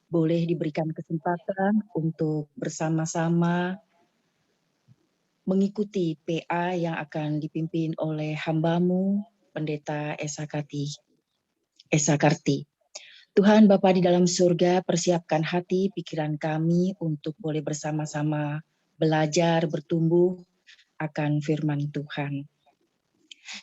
boleh diberikan kesempatan untuk bersama-sama mengikuti PA yang akan dipimpin oleh hamba-Mu, Pendeta Esa Karti. Tuhan Bapa di dalam surga, persiapkan hati pikiran kami untuk boleh bersama-sama belajar, bertumbuh akan firman Tuhan.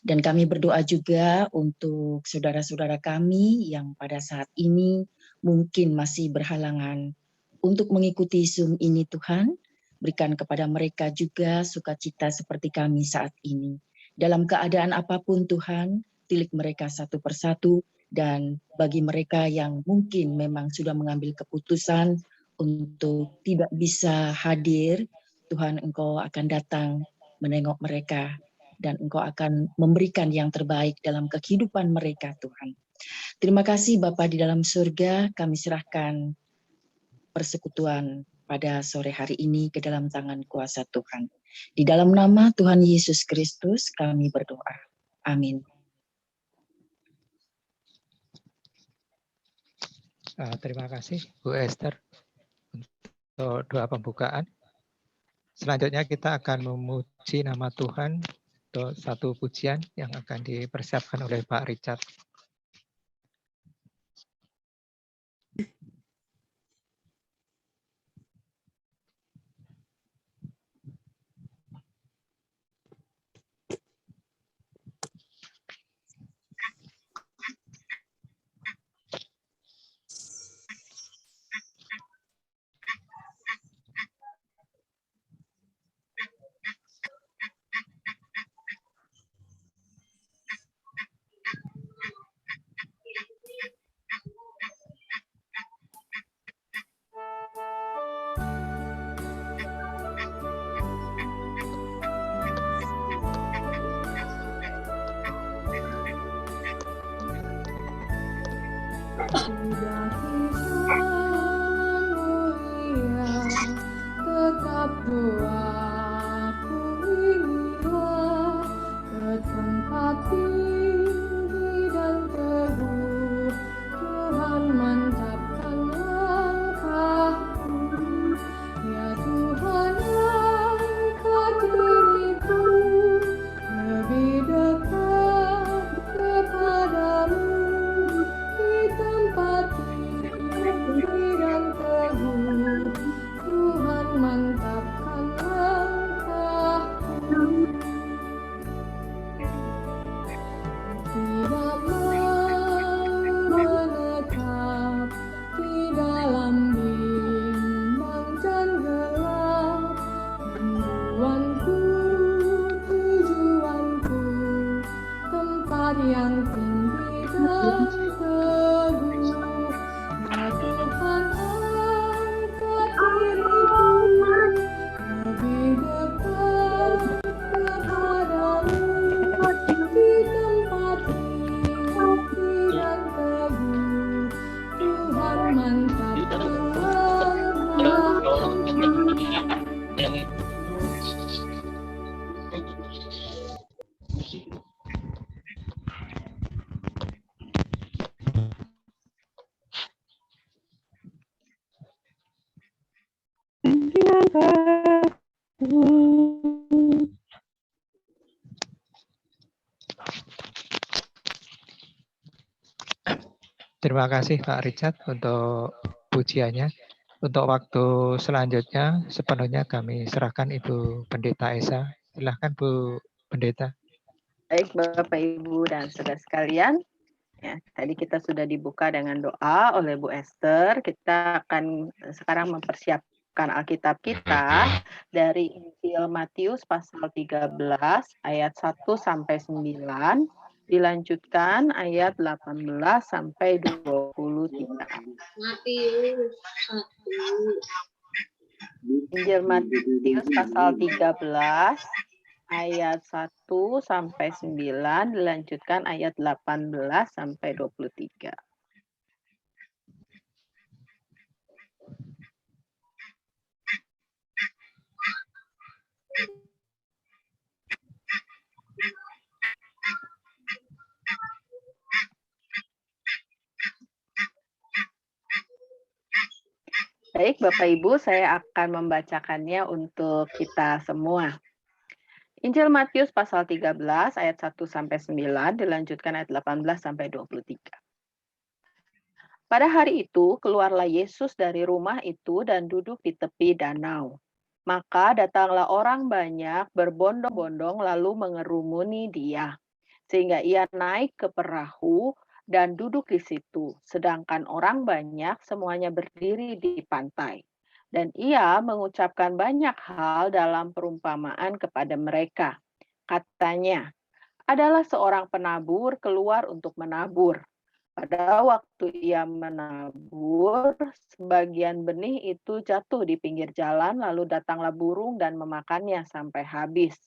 Dan kami berdoa juga untuk saudara-saudara kami yang pada saat ini mungkin masih berhalangan untuk mengikuti Zoom ini Tuhan. Berikan kepada mereka juga sukacita seperti kami saat ini. Dalam keadaan apapun Tuhan, tilik mereka satu persatu. Dan bagi mereka yang mungkin memang sudah mengambil keputusan untuk tidak bisa hadir, Tuhan Engkau akan datang menengok mereka dan Engkau akan memberikan yang terbaik dalam kehidupan mereka Tuhan. Terima kasih Bapa di dalam surga, kami serahkan persekutuan pada sore hari ini ke dalam tangan kuasa Tuhan. Di dalam nama Tuhan Yesus Kristus kami berdoa. Amin. Terima kasih Bu Esther untuk doa pembukaan. Selanjutnya kita akan memuji nama Tuhan untuk satu pujian yang akan dipersiapkan oleh Pak Richard. Terima kasih Pak Richard untuk pujiannya. Untuk waktu selanjutnya sepenuhnya kami serahkan Ibu Pendeta Esa. Silahkan Bu Pendeta. Baik Bapak Ibu dan saudara sekalian, ya, tadi kita sudah dibuka dengan doa oleh Bu Esther. Kita akan sekarang mempersiapkan Alkitab kita dari Injil Matius pasal 13 ayat 1 sampai 9, dilanjutkan ayat 18 sampai 23. Matius 1. Injil Matius pasal 13 ayat 1 sampai 9, dilanjutkan ayat 18 sampai 23. Baik, Bapak Ibu, saya akan membacakannya untuk kita semua. Injil Matius pasal 13 ayat 1 sampai 9 dilanjutkan ayat 18 sampai 23. Pada hari itu keluarlah Yesus dari rumah itu dan duduk di tepi danau. Maka datanglah orang banyak berbondong-bondong lalu mengerumuni dia, sehingga ia naik ke perahu dan duduk di situ, sedangkan orang banyak semuanya berdiri di pantai. Dan ia mengucapkan banyak hal dalam perumpamaan kepada mereka. Katanya, adalah seorang penabur keluar untuk menabur. Pada waktu ia menabur, sebagian benih itu jatuh di pinggir jalan, lalu datanglah burung dan memakannya sampai habis.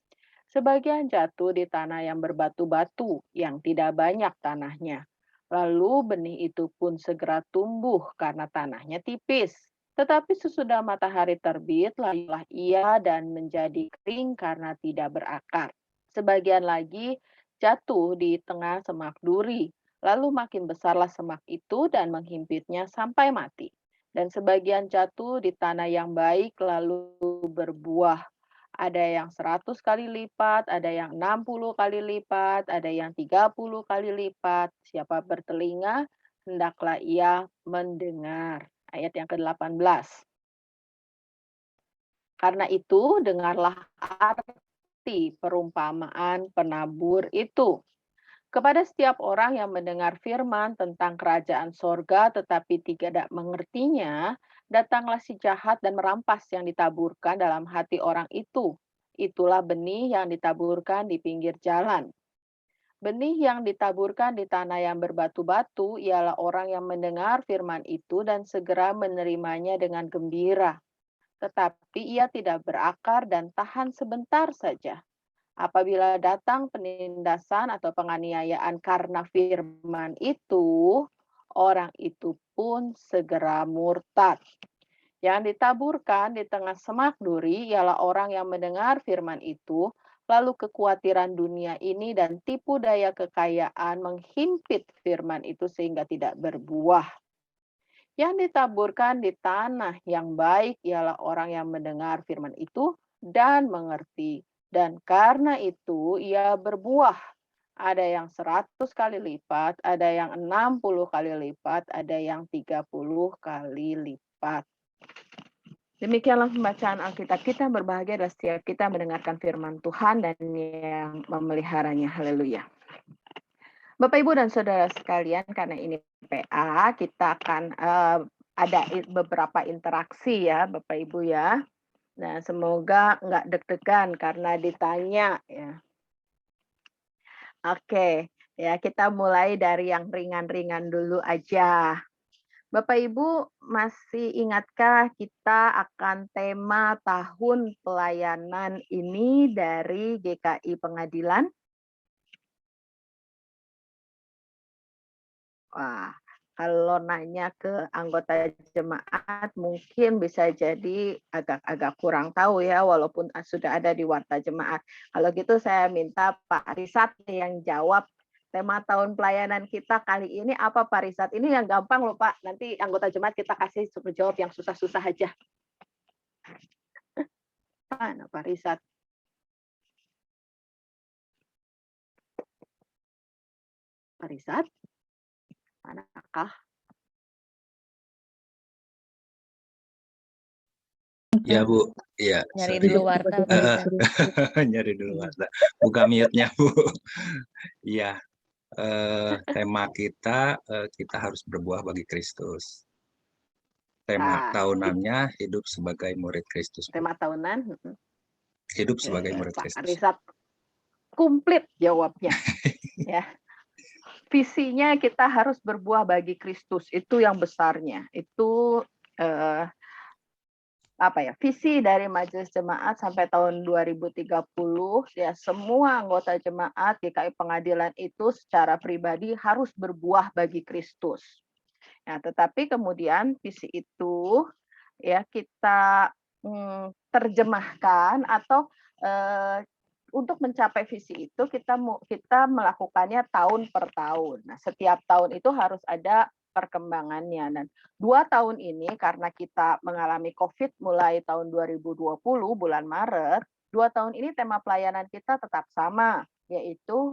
Sebagian jatuh di tanah yang berbatu-batu, yang tidak banyak tanahnya. Lalu benih itu pun segera tumbuh karena tanahnya tipis. Tetapi sesudah matahari terbit, lalulah ia dan menjadi kering karena tidak berakar. Sebagian lagi jatuh di tengah semak duri. Lalu makin besarlah semak itu dan menghimpitnya sampai mati. Dan sebagian jatuh di tanah yang baik lalu berbuah. Ada yang 100 kali lipat, ada yang 60 kali lipat, ada yang 30 kali lipat. Siapa bertelinga, hendaklah ia mendengar. Ayat yang ke-18. Karena itu, dengarlah arti perumpamaan penabur itu. Kepada setiap orang yang mendengar firman tentang kerajaan sorga tetapi tidak mengertinya, datanglah si jahat dan merampas yang ditaburkan dalam hati orang itu. Itulah benih yang ditaburkan di pinggir jalan. Benih yang ditaburkan di tanah yang berbatu-batu ialah orang yang mendengar firman itu dan segera menerimanya dengan gembira. Tetapi ia tidak berakar dan tahan sebentar saja. Apabila datang penindasan atau penganiayaan karena firman itu, orang itu pun segera murtad. Yang ditaburkan di tengah semak duri ialah orang yang mendengar firman itu, lalu kekhawatiran dunia ini dan tipu daya kekayaan menghimpit firman itu sehingga tidak berbuah. Yang ditaburkan di tanah yang baik ialah orang yang mendengar firman itu dan mengerti. Dan karena itu ia berbuah. Ada yang 100 kali lipat, ada yang 60 kali lipat, ada yang 30 kali lipat. Demikianlah pembacaan Alkitab kita. Berbahagia adalah setiap kita mendengarkan firman Tuhan dan yang memeliharanya. Haleluya. Bapak, Ibu, dan Saudara sekalian, karena ini PA, kita akan ada beberapa interaksi ya, Bapak, Ibu ya. Nah, semoga nggak deg-degan karena ditanya ya. Oke, ya kita mulai dari yang ringan-ringan dulu aja. Bapak Ibu masih ingatkah kita akan tema tahun pelayanan ini dari GKI Pengadilan? Wah, kalau nanya ke anggota jemaat mungkin bisa jadi agak-agak kurang tahu ya, walaupun sudah ada di warta jemaat. Kalau gitu saya minta Pak Risat yang jawab tema tahun pelayanan kita kali ini apa, Pak Risat? Ini yang gampang loh Pak, nanti anggota jemaat kita kasih suruh jawab yang susah-susah aja. Mana Pak Risat? Pak Risat? Manakah? Ya Bu, ya. Nyari Sorry. dulu warta. Nyari dulu warta. Buka mute-nya Bu. Iya. Tema kita harus berbuah bagi Kristus. Tema tahunannya hidup sebagai murid Kristus. Bu. Tema tahunan. Hidup sebagai murid Pak Kristus. Risat komplit jawabnya. Ya. Visinya kita harus berbuah bagi Kristus, itu yang besarnya. Itu visi dari Majelis Jemaat sampai tahun 2030 ya, semua anggota jemaat GKI Pengadilan itu secara pribadi harus berbuah bagi Kristus. Ya, tetapi kemudian visi itu ya kita terjemahkan atau untuk mencapai visi itu kita melakukannya tahun per tahun. Nah, setiap tahun itu harus ada perkembangannya. Dan 2 tahun ini karena kita mengalami COVID mulai tahun 2020 bulan Maret, 2 tahun ini tema pelayanan kita tetap sama, yaitu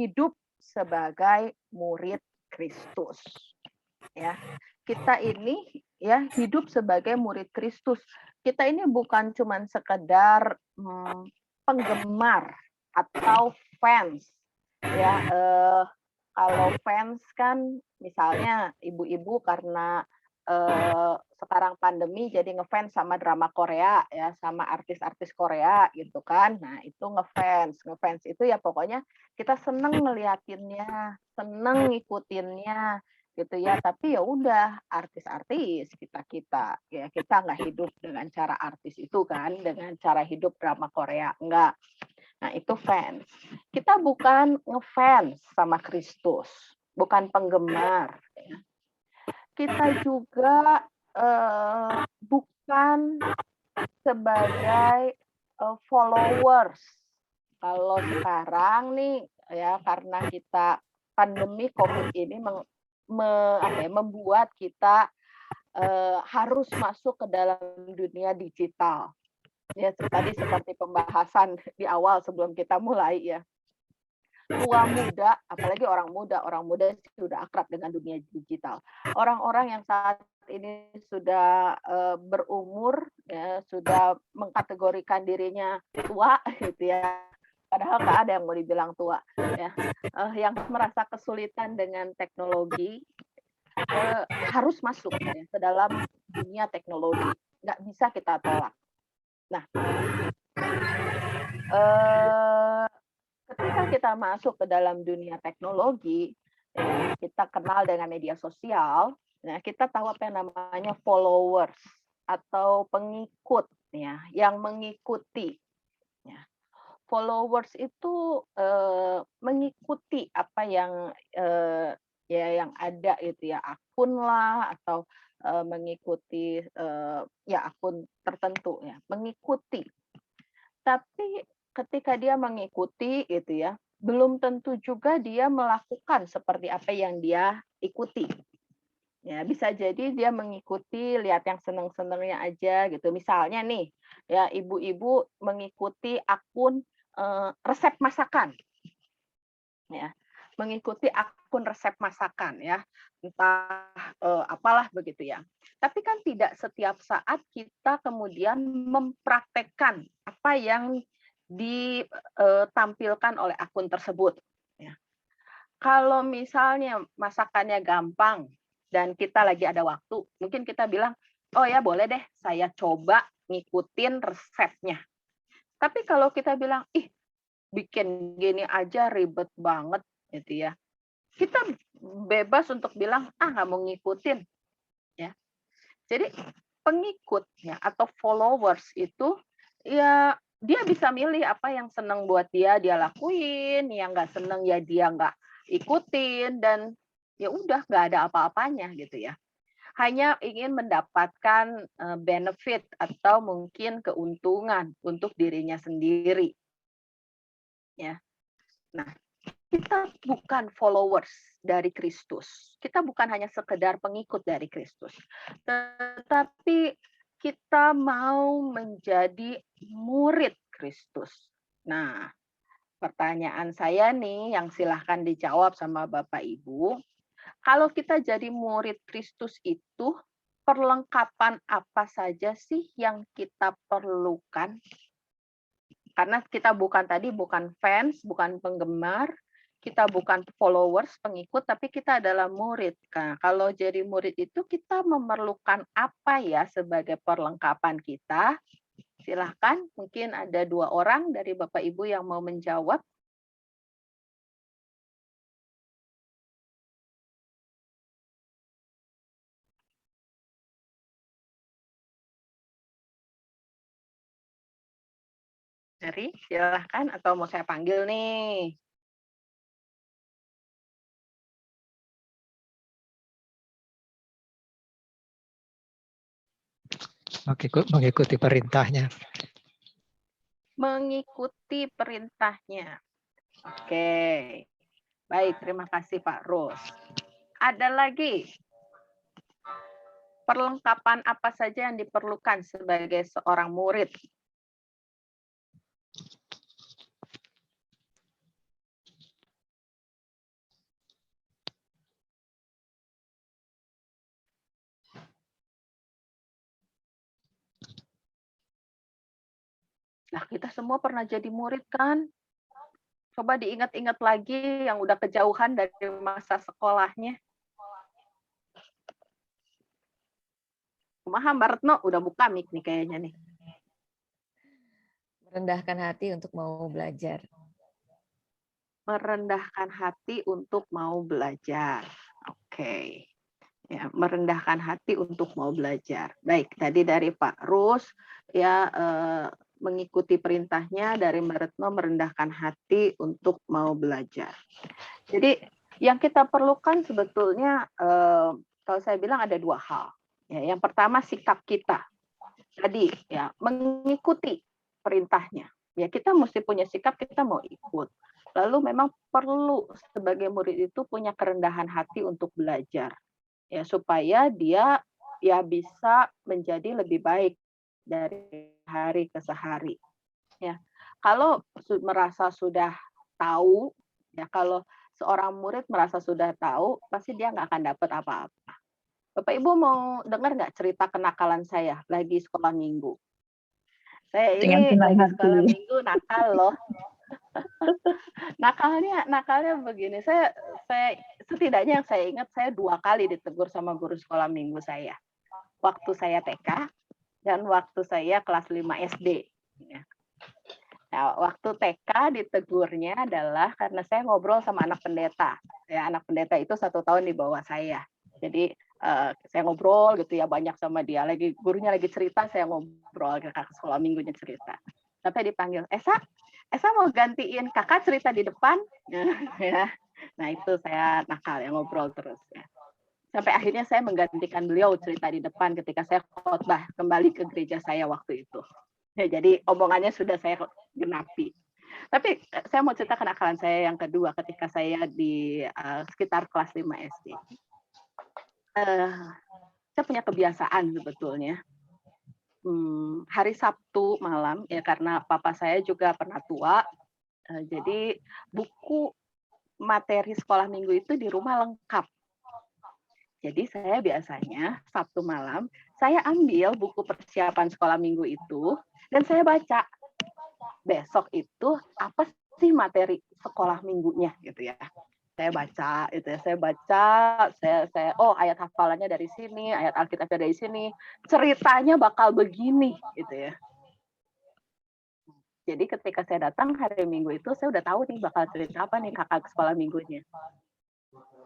hidup sebagai murid Kristus. Ya, kita ini ya hidup sebagai murid Kristus. Kita ini bukan cuman sekedar penggemar atau fans. Ya, kalau fans kan misalnya ibu-ibu karena sekarang pandemi jadi ngefans sama drama Korea ya, sama artis-artis Korea gitu kan. Nah, itu ngefans. Ngefans itu ya pokoknya kita seneng ngeliatinnya, seneng ngikutinnya gitu ya. Tapi ya udah artis-artis kita ya, kita nggak hidup dengan cara artis itu kan, dengan cara hidup drama Korea enggak. Nah, itu fans. Kita bukan ngefans sama Kristus, bukan penggemar ya. Kita juga bukan sebagai followers. Kalau sekarang nih ya, karena kita pandemi COVID ini membuat kita harus masuk ke dalam dunia digital. Ya, tadi seperti pembahasan di awal sebelum kita mulai ya. Tua muda, apalagi orang muda sudah akrab dengan dunia digital. Orang-orang yang saat ini sudah berumur, ya, sudah mengkategorikan dirinya tua, gitu ya. Padahal nggak ada yang mau dibilang tua, ya. Yang merasa kesulitan dengan teknologi harus masuk ya, ke dalam dunia teknologi. Nggak bisa kita tolak. Nah, ketika kita masuk ke dalam dunia teknologi, ya, kita kenal dengan media sosial, nah kita tahu apa yang namanya followers atau pengikut, ya, yang mengikuti. Ya. Followers itu mengikuti apa yang ya yang ada itu ya, akun lah atau mengikuti ya akun tertentu ya, mengikuti. Tapi ketika dia mengikuti itu ya, belum tentu juga dia melakukan seperti apa yang dia ikuti. Ya, bisa jadi dia mengikuti, lihat yang seneng-senengnya aja gitu. Misalnya nih, ya ibu-ibu mengikuti akun resep masakan. Ya, mengikuti akun resep masakan ya. Entah apalah begitu ya. Tapi kan tidak setiap saat kita kemudian mempraktekkan apa yang ditampilkan oleh akun tersebut. Ya. Kalau misalnya masakannya gampang dan kita lagi ada waktu, mungkin kita bilang, oh ya boleh deh saya coba ngikutin resepnya. Tapi kalau kita bilang, ih bikin gini aja ribet banget gitu ya, kita bebas untuk bilang, nggak mau ngikutin. Ya. Jadi pengikutnya atau followers itu ya dia bisa milih apa yang senang buat dia lakuin, yang nggak senang ya dia nggak ikutin, dan ya udah nggak ada apa-apanya gitu ya. Hanya ingin mendapatkan benefit atau mungkin keuntungan untuk dirinya sendiri. Ya. Nah, kita bukan followers dari Kristus. Kita bukan hanya sekedar pengikut dari Kristus. Tetapi kita mau menjadi murid Kristus. Nah, pertanyaan saya nih yang silahkan dijawab sama Bapak Ibu. Kalau kita jadi murid Kristus itu, perlengkapan apa saja sih yang kita perlukan? Karena kita bukan fans, bukan penggemar, kita bukan followers, pengikut, tapi kita adalah murid. Nah, kalau jadi murid itu kita memerlukan apa ya sebagai perlengkapan kita? Silahkan, mungkin ada 2 orang dari Bapak Ibu yang mau menjawab. Dari, silahkan, atau mau saya panggil nih? Mengikuti perintahnya. Mengikuti perintahnya. Oke. Baik, terima kasih Pak Ros. Ada lagi perlengkapan apa saja yang diperlukan sebagai seorang murid? Nah, kita semua pernah jadi murid kan? Coba diingat-ingat lagi yang udah kejauhan dari masa sekolahnya. Kumaha Mbak Retno udah buka mic nih kayaknya nih. Merendahkan hati untuk mau belajar. Merendahkan hati untuk mau belajar. Oke. Ya, merendahkan hati untuk mau belajar. Baik, tadi dari Pak Rus ya mengikuti perintahnya dari Mbak Retno merendahkan hati untuk mau belajar. Jadi yang kita perlukan sebetulnya kalau saya bilang ada dua hal. Ya, yang pertama sikap kita. Tadi ya mengikuti perintahnya. Ya kita mesti punya sikap kita mau ikut. Lalu memang perlu sebagai murid itu punya kerendahan hati untuk belajar. Ya supaya dia ya bisa menjadi lebih baik dari hari ke hari. Ya. Kalau merasa sudah tahu, ya kalau seorang murid merasa sudah tahu, pasti dia nggak akan dapat apa-apa. Bapak Ibu mau dengar nggak cerita kenakalan saya lagi sekolah minggu? Saya ini lagi sekolah minggu nakal loh. nakalnya begini. Saya setidaknya yang saya ingat saya 2 kali ditegur sama guru sekolah minggu saya. Waktu saya TK dan waktu saya kelas 5 SD. Nah, waktu TK ditegurnya adalah karena saya ngobrol sama anak pendeta. Ya, anak pendeta itu 1 tahun di bawah saya. Jadi saya ngobrol gitu ya banyak sama dia. Gurunya lagi cerita, saya ngobrol ke kakak sekolah minggunya cerita. Sampai dipanggil, Esa mau gantiin kakak cerita di depan. Ya. Nah itu saya nakal ya ngobrol terus. Ya. Sampai akhirnya saya menggantikan beliau cerita di depan ketika saya khotbah kembali ke gereja saya waktu itu. Ya, jadi omongannya sudah saya genapi. Tapi saya mau cerita kenakalan saya yang kedua ketika saya di sekitar kelas 5 SD. Saya punya kebiasaan sebetulnya. Hari Sabtu malam ya karena papa saya juga pernah tua, jadi buku materi sekolah minggu itu di rumah lengkap. Jadi saya biasanya Sabtu malam saya ambil buku persiapan sekolah minggu itu dan saya baca. Besok itu apa sih materi sekolah minggunya gitu ya. Saya baca itu ya, saya ayat hafalannya dari sini, ayat Alkitabnya dari sini, ceritanya bakal begini gitu ya. Jadi ketika saya datang hari Minggu itu saya udah tahu nih bakal cerita apa nih kakak sekolah minggunya.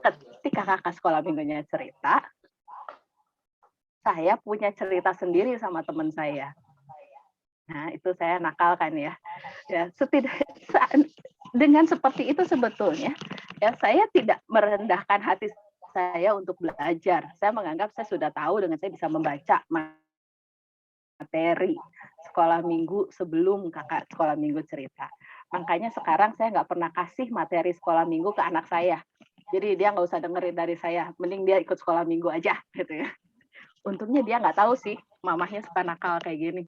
Ketika kakak sekolah minggunya cerita, saya punya cerita sendiri sama teman saya. Nah, itu saya nakal kan ya. Ya, dengan seperti itu sebetulnya ya saya tidak merendahkan hati saya untuk belajar. Saya menganggap saya sudah tahu dengan saya bisa membaca materi sekolah minggu sebelum kakak sekolah minggu cerita. Makanya sekarang saya nggak pernah kasih materi sekolah minggu ke anak saya. Jadi dia nggak usah dengerin dari saya, mending dia ikut sekolah minggu aja gitu ya. Untungnya dia nggak tahu sih mamahnya suka nakal kayak gini.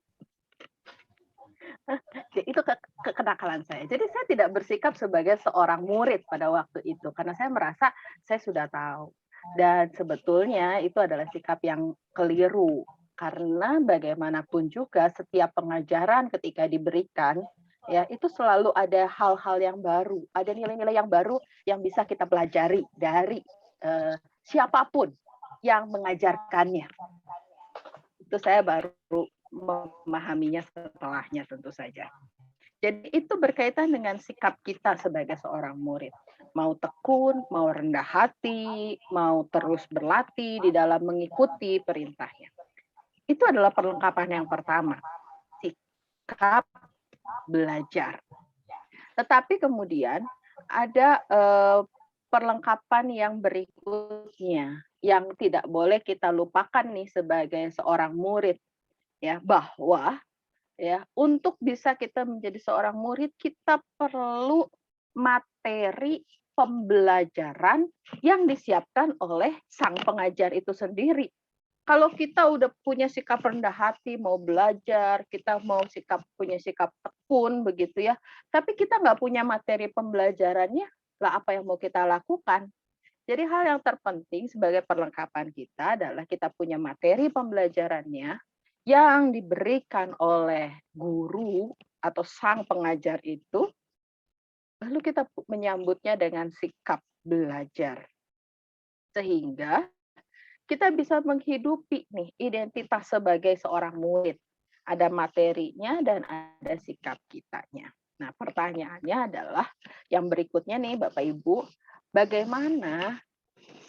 Itu kenakalan saya. Jadi saya tidak bersikap sebagai seorang murid pada waktu itu karena saya merasa saya sudah tahu. Dan sebetulnya itu adalah sikap yang keliru karena bagaimanapun juga setiap pengajaran ketika diberikan ya itu selalu ada hal-hal yang baru, ada nilai-nilai yang baru yang bisa kita pelajari dari siapapun yang mengajarkannya. Itu saya baru memahaminya setelahnya tentu saja. Jadi itu berkaitan dengan sikap kita sebagai seorang murid. Mau tekun, mau rendah hati, mau terus berlatih di dalam mengikuti perintahnya. Itu adalah perlengkapan yang pertama. Sikap belajar. Tetapi kemudian ada perlengkapan yang berikutnya yang tidak boleh kita lupakan nih sebagai seorang murid. Ya, bahwa ya untuk bisa kita menjadi seorang murid kita perlu materi pembelajaran yang disiapkan oleh sang pengajar itu sendiri. Kalau kita udah punya sikap rendah hati, mau belajar, kita mau punya sikap tekun begitu ya, tapi kita nggak punya materi pembelajarannya, lah apa yang mau kita lakukan? Jadi hal yang terpenting sebagai perlengkapan kita adalah kita punya materi pembelajarannya yang diberikan oleh guru atau sang pengajar itu, lalu kita menyambutnya dengan sikap belajar. Sehingga kita bisa menghidupi nih identitas sebagai seorang murid. Ada materinya dan ada sikap kitanya. Nah, pertanyaannya adalah yang berikutnya nih Bapak Ibu, bagaimana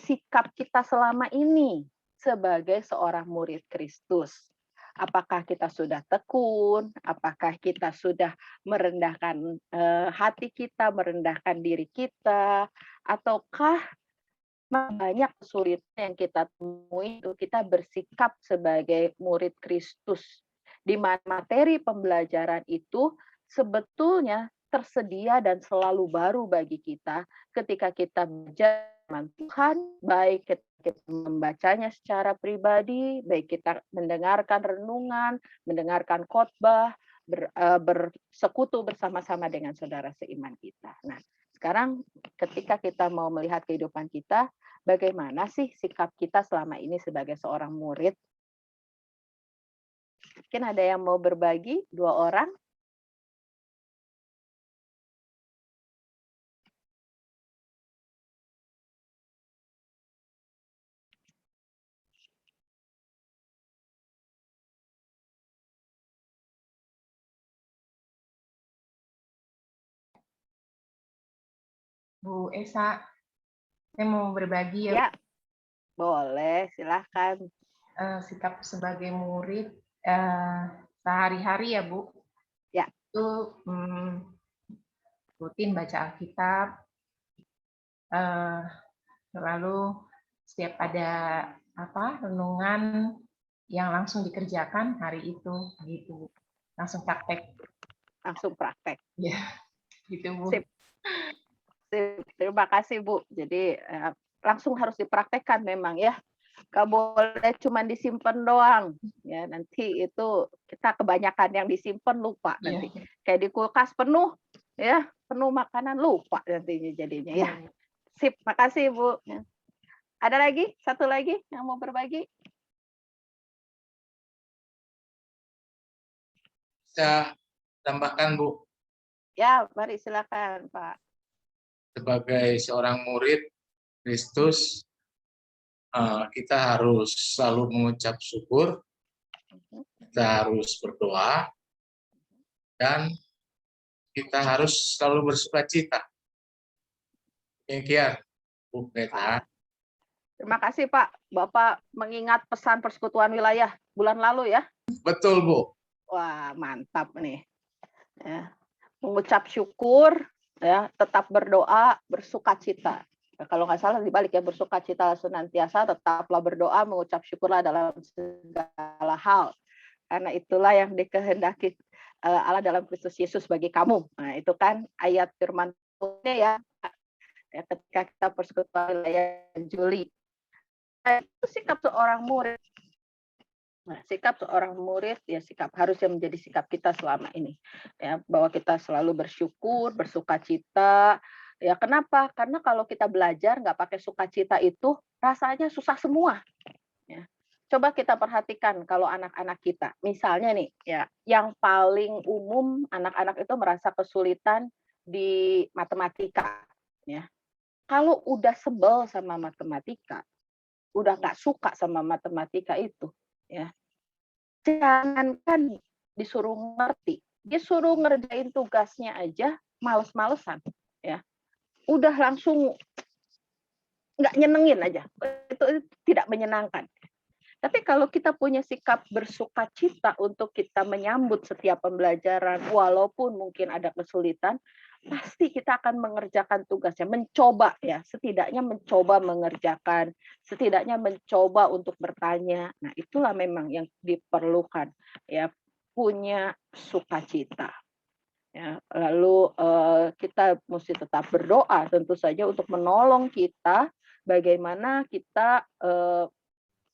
sikap kita selama ini sebagai seorang murid Kristus? Apakah kita sudah tekun? Apakah kita sudah merendahkan hati kita, merendahkan diri kita? Ataukah banyak kesulitan yang kita temui itu kita bersikap sebagai murid Kristus, di mana materi pembelajaran itu sebetulnya tersedia dan selalu baru bagi kita ketika kita belajar dengan Tuhan, baik kita membacanya secara pribadi, baik kita mendengarkan renungan, mendengarkan khotbah, bersekutu bersama-sama dengan saudara seiman kita. Nah, sekarang ketika kita mau melihat kehidupan kita, bagaimana sih sikap kita selama ini sebagai seorang murid? Mungkin ada yang mau berbagi, 2 orang? Bu Esa, saya mau berbagi ya. Ya, boleh, silahkan. Sikap sebagai murid sehari-hari ya Bu. Ya. Itu rutin baca Alkitab, lalu setiap ada renungan yang langsung dikerjakan hari itu, gitu. Langsung praktek. Langsung praktek. Ya, gitu Bu. Sip. Terima kasih Bu. Jadi langsung harus dipraktekkan memang ya. Gak boleh cuma disimpan doang. Ya, nanti itu kita kebanyakan yang disimpan lupa nanti. Kayak di kulkas penuh ya, penuh makanan lupa nantinya jadinya ya. Sip, makasih Bu. Ada lagi? Satu lagi yang mau berbagi? Bisa tambahkan Bu. Ya, mari silakan Pak. Sebagai seorang murid Kristus, kita harus selalu mengucap syukur, kita harus berdoa, dan kita harus selalu bersukacita. Demikian, Bu Pendeta. Terima kasih Pak. Bapak mengingat pesan persekutuan wilayah bulan lalu ya. Betul Bu. Wah, mantap nih. Ya. Mengucap syukur, ya, tetap berdoa, bersukacita. Ya, kalau nggak salah dibalik ya, bersukacita senantiasa, tetaplah berdoa, mengucap syukurlah dalam segala hal. Karena itulah yang dikehendaki Allah dalam Kristus Yesus bagi kamu. Nah, itu kan ayat firman Tuhan ya. Ketika kita persekutuan wilayah Juli. Itu sikap seorang murid. Nah, sikap seorang murid ya harusnya menjadi sikap kita selama ini ya, bahwa kita selalu bersyukur, bersukacita. Ya kenapa? Karena kalau kita belajar nggak pakai sukacita itu rasanya susah semua. Ya. Coba kita perhatikan kalau anak-anak kita, misalnya nih ya, yang paling umum anak-anak itu merasa kesulitan di matematika. Ya. Kalau udah sebel sama matematika, udah nggak suka sama matematika itu. Ya, jangankan disuruh ngerti, disuruh ngerjain tugasnya aja males-malesan, ya. Udah langsung nggak nyenengin aja, itu tidak menyenangkan. Tapi kalau kita punya sikap bersukacita untuk kita menyambut setiap pembelajaran, walaupun mungkin ada kesulitan, pasti kita akan mengerjakan tugasnya, mencoba ya, setidaknya mencoba mengerjakan, setidaknya mencoba untuk bertanya. Nah, itulah memang yang diperlukan ya, punya sukacita. Ya, lalu kita mesti tetap berdoa tentu saja untuk menolong kita bagaimana kita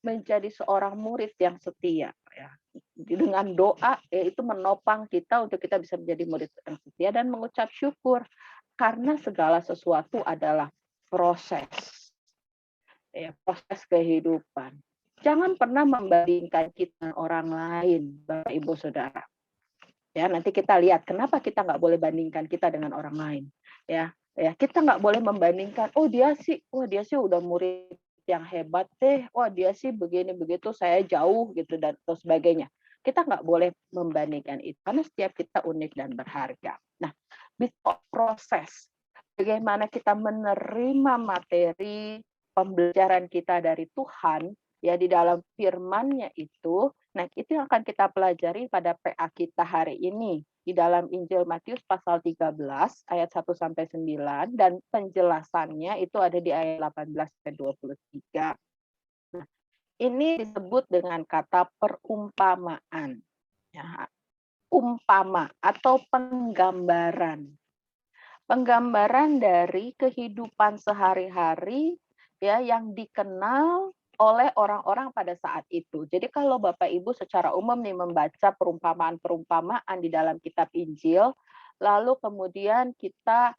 menjadi seorang murid yang setia ya. Dengan doa yaitu menopang kita untuk kita bisa menjadi murid yang setia dan mengucap syukur karena segala sesuatu adalah proses. Ya, proses kehidupan. Jangan pernah membandingkan kita dengan orang lain, Bapak Ibu Saudara. Ya, nanti kita lihat kenapa kita nggak boleh bandingkan kita dengan orang lain. Ya, kita nggak boleh membandingkan. Oh dia sih udah murid yang hebat deh. Wah dia sih begini begitu, saya jauh gitu dan terus sebagainya. Kita nggak boleh membandingkan itu karena setiap kita unik dan berharga. Nah, bisa proses bagaimana kita menerima materi pembelajaran kita dari Tuhan ya di dalam firman-Nya itu. Nah, itu yang akan kita pelajari pada PA kita hari ini di dalam Injil Matius pasal 13 ayat 1 sampai 9 dan penjelasannya itu ada di ayat 18 sampai 23. Nah, ini disebut dengan kata perumpamaan. Ya, umpama atau penggambaran. Penggambaran dari kehidupan sehari-hari ya yang dikenal oleh orang-orang pada saat itu. Jadi kalau Bapak Ibu secara umum nih membaca perumpamaan-perumpamaan di dalam kitab Injil, lalu kemudian kita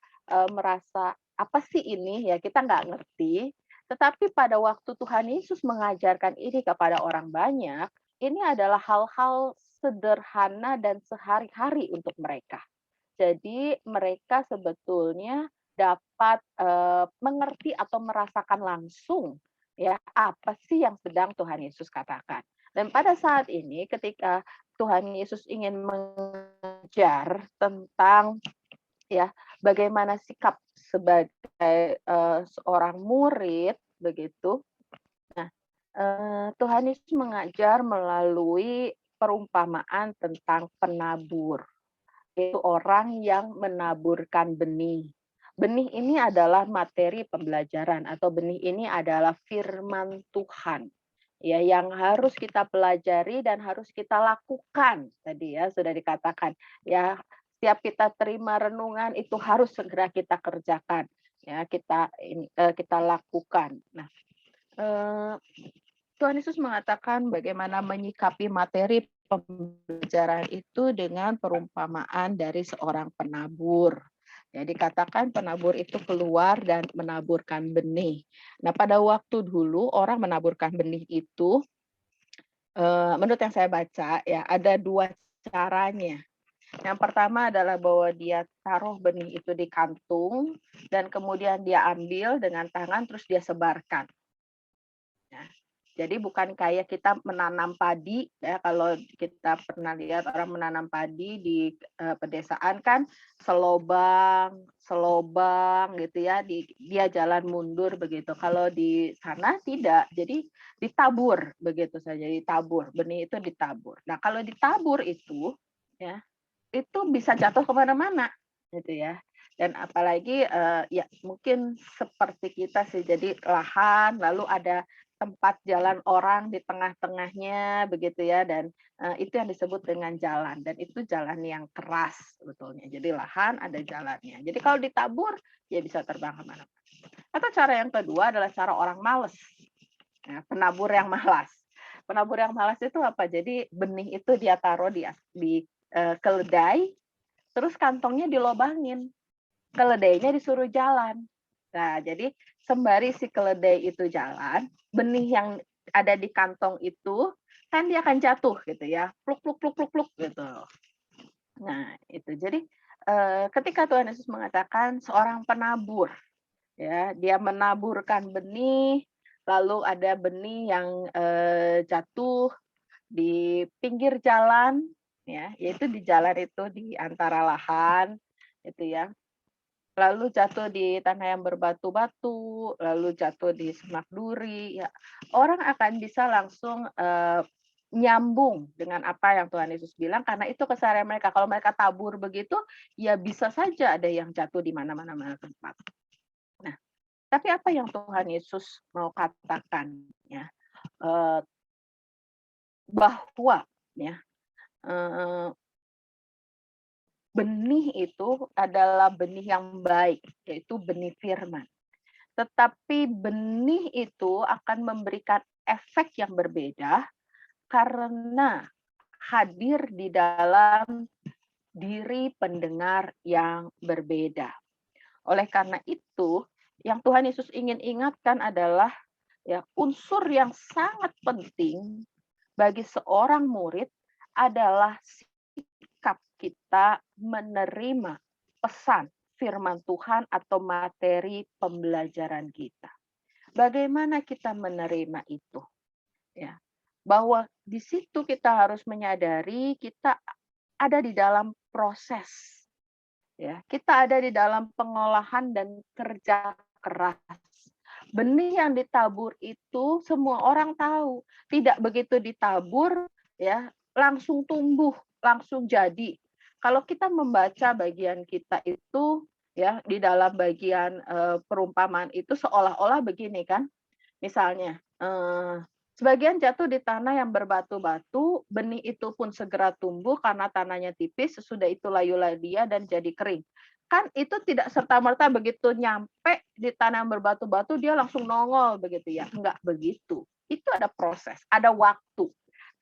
merasa apa sih ini ya kita nggak ngerti. Tetapi pada waktu Tuhan Yesus mengajarkan ini kepada orang banyak, ini adalah hal-hal sederhana dan sehari-hari untuk mereka. Jadi mereka sebetulnya dapat mengerti atau merasakan langsung ya apa sih yang sedang Tuhan Yesus katakan. Dan pada saat ini ketika Tuhan Yesus ingin mengajar tentang ya bagaimana sikap sebagai seorang murid begitu. Nah, Tuhan Yesus mengajar melalui perumpamaan tentang penabur. Itu orang yang menaburkan benih. Benih ini adalah materi pembelajaran atau benih ini adalah firman Tuhan. Ya, yang harus kita pelajari dan harus kita lakukan. Tadi ya sudah dikatakan, ya setiap kita terima renungan itu harus segera kita kerjakan. Ya, kita lakukan. Nah, Tuhan Yesus mengatakan bagaimana menyikapi materi pembelajaran itu dengan perumpamaan dari seorang penabur. Jadi katakan penabur itu keluar dan menaburkan benih. Nah, pada waktu dulu orang menaburkan benih itu, menurut yang saya baca ya ada dua caranya. Yang pertama adalah bahwa dia taruh benih itu di kantung dan kemudian dia ambil dengan tangan terus dia sebarkan. Jadi bukan kayak kita menanam padi ya, kalau kita pernah lihat orang menanam padi di pedesaan kan selobang gitu ya, dia jalan mundur begitu. Kalau di sana tidak, jadi ditabur begitu saja, ditabur, benih itu ditabur. Nah kalau ditabur itu ya itu bisa jatuh kemana-mana gitu ya. Dan apalagi ya mungkin seperti kita sih, jadi lahan lalu ada tempat jalan orang di tengah-tengahnya begitu ya, dan itu yang disebut dengan jalan, dan itu jalan yang keras sebetulnya. Jadi lahan ada jalannya. Jadi kalau ditabur ya bisa terbang kemana-mana. Atau cara yang kedua adalah cara orang malas. Ya, penabur yang malas. Penabur yang malas itu apa? Jadi benih itu dia taruh di keledai, terus kantongnya dilobangin. Keledainya disuruh jalan. Nah, jadi sembari si keledai itu jalan, benih yang ada di kantong itu kan dia akan jatuh gitu ya, pluk pluk pluk pluk pluk gitu. Nah, itu. Jadi ketika Tuhan Yesus mengatakan seorang penabur, ya, dia menaburkan benih, lalu ada benih yang jatuh di pinggir jalan, ya, yaitu di jalan itu di antara lahan, itu ya. Lalu jatuh di tanah yang berbatu-batu, lalu jatuh di semak duri, ya. Orang akan bisa langsung nyambung dengan apa yang Tuhan Yesus bilang karena itu keseharian mereka. Kalau mereka tabur begitu, ya bisa saja ada yang jatuh di mana-mana tempat. Nah, tapi apa yang Tuhan Yesus mau katakan ya? Bahwa ya benih itu adalah benih yang baik, yaitu benih firman. Tetapi benih itu akan memberikan efek yang berbeda karena hadir di dalam diri pendengar yang berbeda. Oleh karena itu, yang Tuhan Yesus ingin ingatkan adalah ya unsur yang sangat penting bagi seorang murid adalah sikap kita menerima pesan firman Tuhan atau materi pembelajaran kita. Bagaimana kita menerima itu? Ya, bahwa di situ kita harus menyadari kita ada di dalam proses. Ya, kita ada di dalam pengolahan dan kerja keras. Benih yang ditabur itu semua orang tahu, tidak begitu ditabur ya langsung tumbuh, langsung jadi. Kalau kita membaca bagian kita itu ya di dalam bagian perumpamaan itu seolah-olah begini kan. Misalnya sebagian jatuh di tanah yang berbatu-batu, benih itu pun segera tumbuh karena tanahnya tipis, sesudah itu layulah dia dan jadi kering. Kan itu tidak serta-merta begitu nyampe di tanah yang berbatu-batu, dia langsung nongol begitu ya. Enggak begitu. Itu ada proses, ada waktu.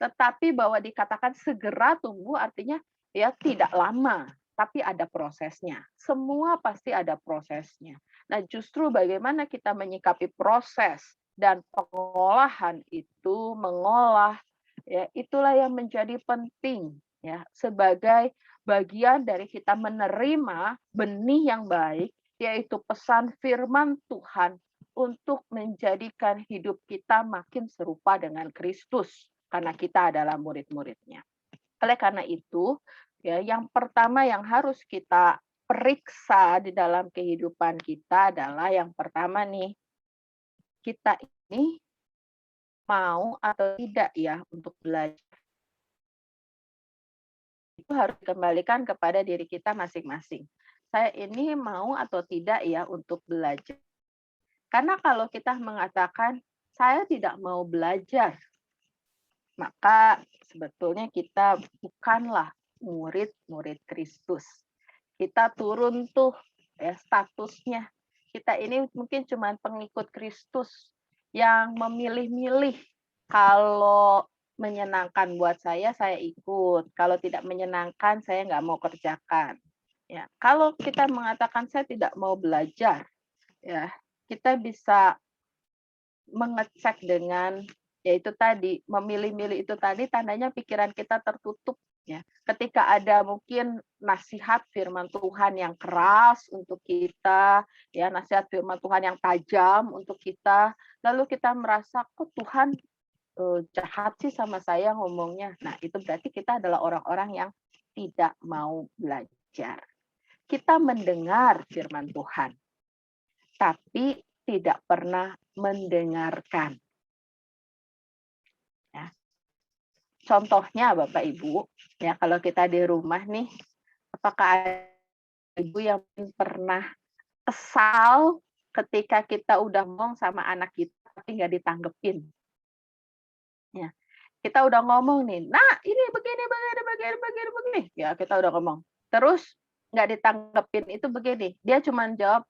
Tetapi bahwa dikatakan segera tumbuh artinya ya tidak lama, tapi ada prosesnya. Semua pasti ada prosesnya. Nah justru bagaimana kita menyikapi proses dan pengolahan itu mengolah ya itulah yang menjadi penting ya sebagai bagian dari kita menerima benih yang baik yaitu pesan firman Tuhan untuk menjadikan hidup kita makin serupa dengan Kristus karena kita adalah murid-muridnya. Oleh karena itu ya yang pertama yang harus kita periksa di dalam kehidupan kita adalah yang pertama nih, kita ini mau atau tidak ya untuk belajar. Itu harus dikembalikan kepada diri kita masing-masing. Saya ini mau atau tidak ya untuk belajar. Karena kalau kita mengatakan saya tidak mau belajar, maka sebetulnya kita bukanlah murid-murid Kristus. Kita turun tuh ya statusnya. Kita ini mungkin cuma pengikut Kristus yang memilih-milih. Kalau menyenangkan buat saya ikut. Kalau tidak menyenangkan, saya nggak mau kerjakan. Ya, kalau kita mengatakan saya tidak mau belajar, ya kita bisa mengecek dengan yaitu tadi memilih-milih itu tadi tandanya pikiran kita tertutup. Ya, ketika ada mungkin nasihat firman Tuhan yang keras untuk kita, ya nasihat firman Tuhan yang tajam untuk kita, lalu kita merasa kok Tuhan jahat sih sama saya ngomongnya. Nah, itu berarti kita adalah orang-orang yang tidak mau belajar. Kita mendengar firman Tuhan, tapi tidak pernah mendengarkan. Contohnya Bapak Ibu, ya kalau kita di rumah nih, apakah ada ibu yang pernah kesal ketika kita udah ngomong sama anak kita tapi nggak ditanggepin? Ya, kita udah ngomong nih, nah ini begini. Ya kita udah ngomong, terus nggak ditanggepin itu begini, dia cuma jawab,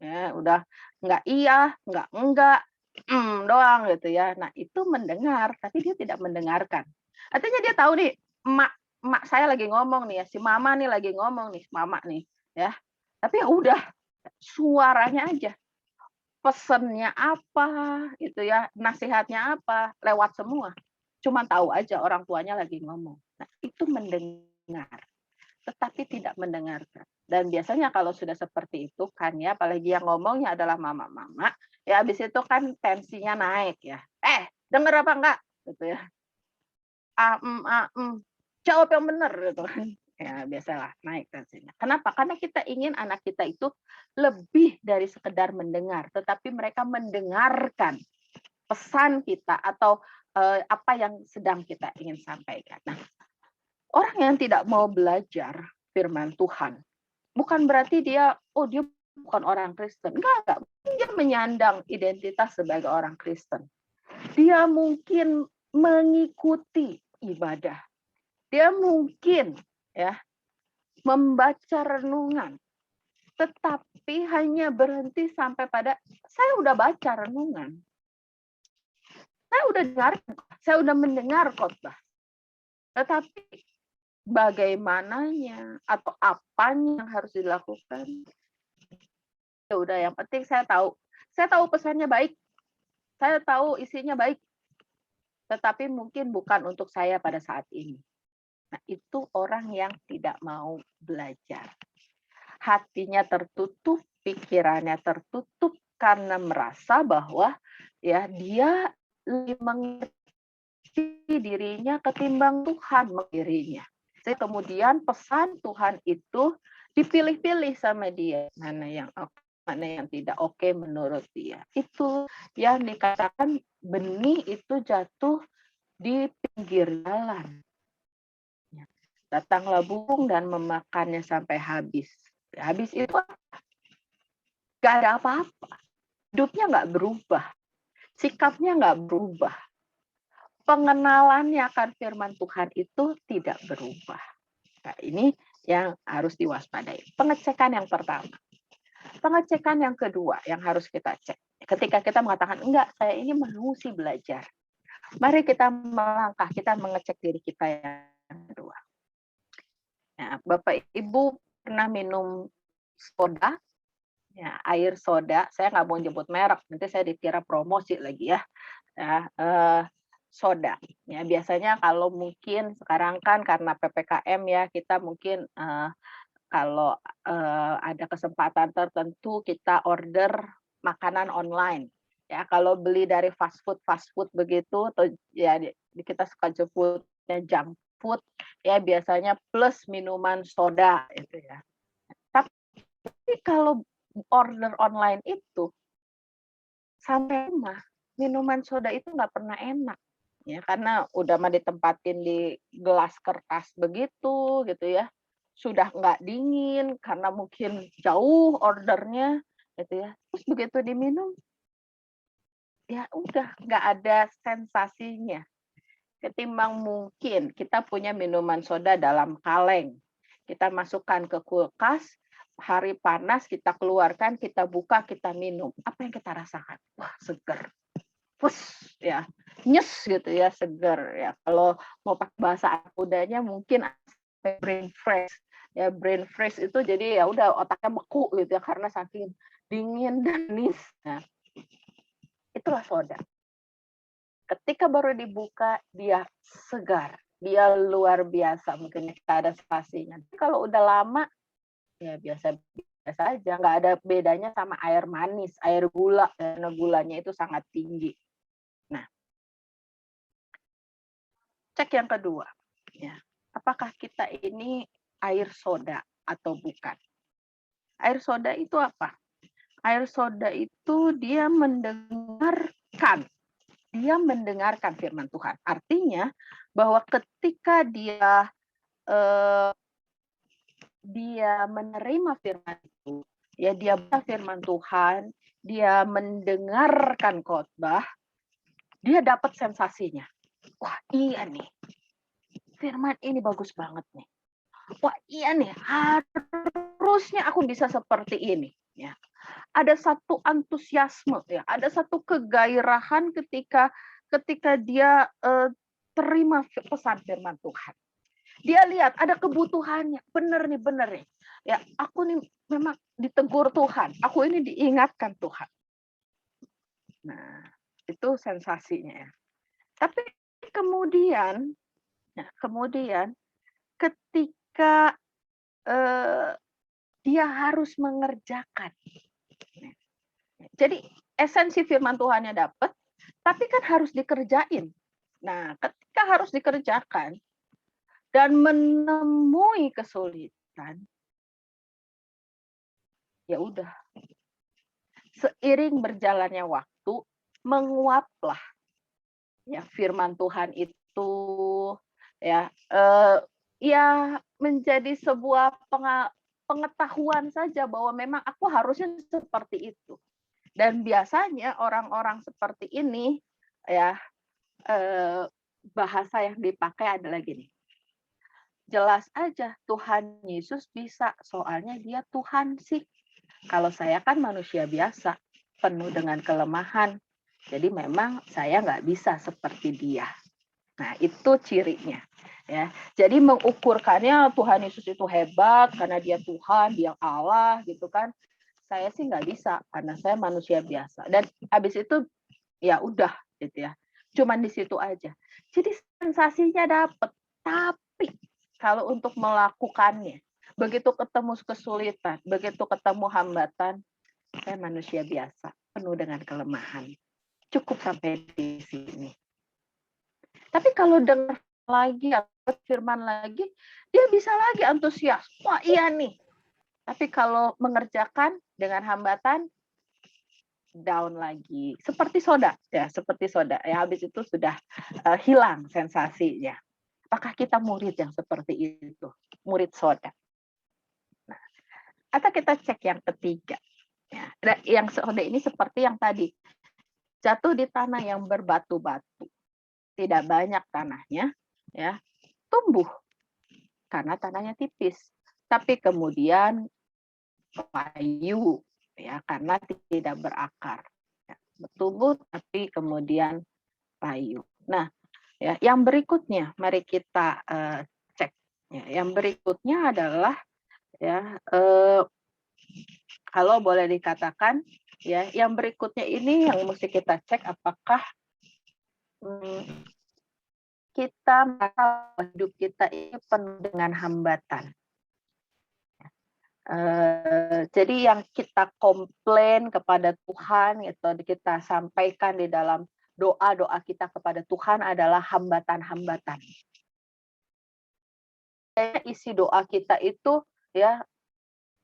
ya udah nggak iya, nggak enggak. Doang gitu ya. Nah, itu mendengar, tapi dia tidak mendengarkan. Artinya dia tahu nih, emak saya lagi ngomong nih ya, si mama nih lagi ngomong nih, mama nih, ya. Tapi ya udah, suaranya aja. Pesennya apa, gitu ya, nasihatnya apa, lewat semua. Cuma tahu aja orang tuanya lagi ngomong. Nah, itu mendengar, tetapi tidak mendengarkan. Dan biasanya kalau sudah seperti itu kan ya, apalagi yang ngomongnya adalah mama-mama, ya habis itu kan tensinya naik ya. Denger apa enggak? Gitu ya. Jawab yang benar gitu kan. Ya biasalah naik tensinya. Kenapa? Karena kita ingin anak kita itu lebih dari sekedar mendengar, tetapi mereka mendengarkan pesan kita atau apa yang sedang kita ingin sampaikan. Nah, orang yang tidak mau belajar firman Tuhan, bukan berarti dia bukan orang Kristen. Enggak. Dia menyandang identitas sebagai orang Kristen. Dia mungkin mengikuti ibadah. Dia mungkin ya membaca renungan, tetapi hanya berhenti sampai pada saya udah baca renungan. Saya udah mendengar khotbah. Tetapi bagaimananya atau apanya yang harus dilakukan? Ya udah, yang penting saya tahu pesannya baik. Saya tahu isinya baik. Tetapi mungkin bukan untuk saya pada saat ini. Nah, itu orang yang tidak mau belajar. Hatinya tertutup, pikirannya tertutup karena merasa bahwa ya dia lebih mengerti dirinya ketimbang Tuhan mengiringnya. Jadi kemudian pesan Tuhan itu dipilih-pilih sama dia, mana yang oke, mana yang tidak oke menurut dia. Itu yang dikatakan benih itu jatuh di pinggir jalan. Datanglah burung dan memakannya sampai habis. Habis itu nggak ada apa-apa. Hidupnya nggak berubah. Sikapnya nggak berubah. Pengenalannya akan firman Tuhan itu tidak berubah. Nah, ini yang harus diwaspadai. Pengecekan yang pertama. Pengecekan yang kedua yang harus kita cek. Ketika kita mengatakan, enggak, saya ini mau sih belajar. Mari kita melangkah, kita mengecek diri kita yang kedua. Ya, Bapak Ibu pernah minum soda? Ya, air soda, saya nggak mau nyebut merek, nanti saya dikira promosi lagi ya. Soda. Ya, biasanya kalau mungkin sekarang kan karena PPKM ya, kita mungkin kalau ada kesempatan tertentu kita order makanan online. Ya, kalau beli dari fast food begitu, atau ya kita suka jemputnya junk food, ya biasanya plus minuman soda itu ya. Tapi kalau order online itu sampai rumah minuman soda itu nggak pernah enak ya, karena udah mah ditempatin di gelas kertas begitu gitu ya, sudah nggak dingin karena mungkin jauh ordernya gitu ya, terus begitu diminum ya udah nggak ada sensasinya, ketimbang mungkin kita punya minuman soda dalam kaleng, kita masukkan ke kulkas, hari panas kita keluarkan, kita buka, kita minum. Apa yang kita rasakan? Wah, seger. Pus, ya, nyes gitu ya, seger ya. Kalau mau pakai bahasa mudanya mungkin brain fresh. Ya, brain fresh itu jadi ya udah otaknya beku gitu ya karena saking dingin dan manis. Nah, itulah soda. Ketika baru dibuka dia segar, dia luar biasa, mungkin kita ada spasinya. Kalau udah lama ya biasa aja, nggak ada bedanya sama air manis, air gula, karena gulanya itu sangat tinggi. Nah, cek yang kedua, ya, apakah kita ini air soda atau bukan? Air soda itu apa? Air soda itu dia mendengarkan firman Tuhan. Artinya bahwa ketika dia menerima firman itu, ya dia baca firman Tuhan, dia mendengarkan khotbah, dia dapat sensasinya. Wah, iya nih. Firman ini bagus banget nih. Wah, iya nih, harusnya aku bisa seperti ini, ya. Ada satu antusiasme ya, ada satu kegairahan ketika dia terima pesan firman Tuhan. Dia lihat ada kebutuhannya, bener nih. Ya, aku nih memang ditegur Tuhan, aku ini diingatkan Tuhan. Nah, itu sensasinya ya. Tapi kemudian ketika dia harus mengerjakan. Jadi esensi firman Tuhannya dapat, tapi kan harus dikerjain. Nah, ketika harus dikerjakan dan menemui kesulitan, ya udah. Seiring berjalannya waktu, menguaplah ya firman Tuhan itu ya menjadi sebuah pengetahuan saja bahwa memang aku harusnya seperti itu. Dan biasanya orang-orang seperti ini ya bahasa yang dipakai adalah gini. jelas aja Tuhan Yesus bisa, soalnya dia Tuhan sih. Kalau saya kan manusia biasa, penuh dengan kelemahan. Jadi memang saya nggak bisa seperti dia. Nah, itu cirinya. Ya, jadi mengukurkannya Tuhan Yesus itu hebat karena dia Tuhan, dia Allah gitu kan. Saya sih nggak bisa karena saya manusia biasa. Dan habis itu ya udah gitu ya. Cuman di situ aja. Jadi sensasinya dapet. Tapi kalau untuk melakukannya, begitu ketemu kesulitan, begitu ketemu hambatan, saya manusia biasa, penuh dengan kelemahan. Cukup sampai di sini. Tapi kalau dengar lagi, firman lagi, dia bisa lagi antusias. Wah iya nih. Tapi kalau mengerjakan dengan hambatan, down lagi. Seperti soda, ya seperti soda. Ya habis itu sudah hilang sensasinya. Apakah kita murid yang seperti itu? Murid soda. Nah, atau kita cek yang ketiga. Ya, yang soda ini seperti yang tadi. Jatuh di tanah yang berbatu-batu. Tidak banyak tanahnya, ya tumbuh karena tanahnya tipis. Tapi kemudian layu, ya karena tidak berakar. Ya, bertumbuh tapi kemudian layu. Nah, ya yang berikutnya mari kita cek. Ya, yang berikutnya adalah ya kalau boleh dikatakan ya yang berikutnya ini yang mesti kita cek apakah kita merasa hidup kita ini penuh dengan hambatan. Jadi yang kita komplain kepada Tuhan, itu kita sampaikan di dalam doa-doa kita kepada Tuhan adalah hambatan-hambatan. Isi doa kita itu ya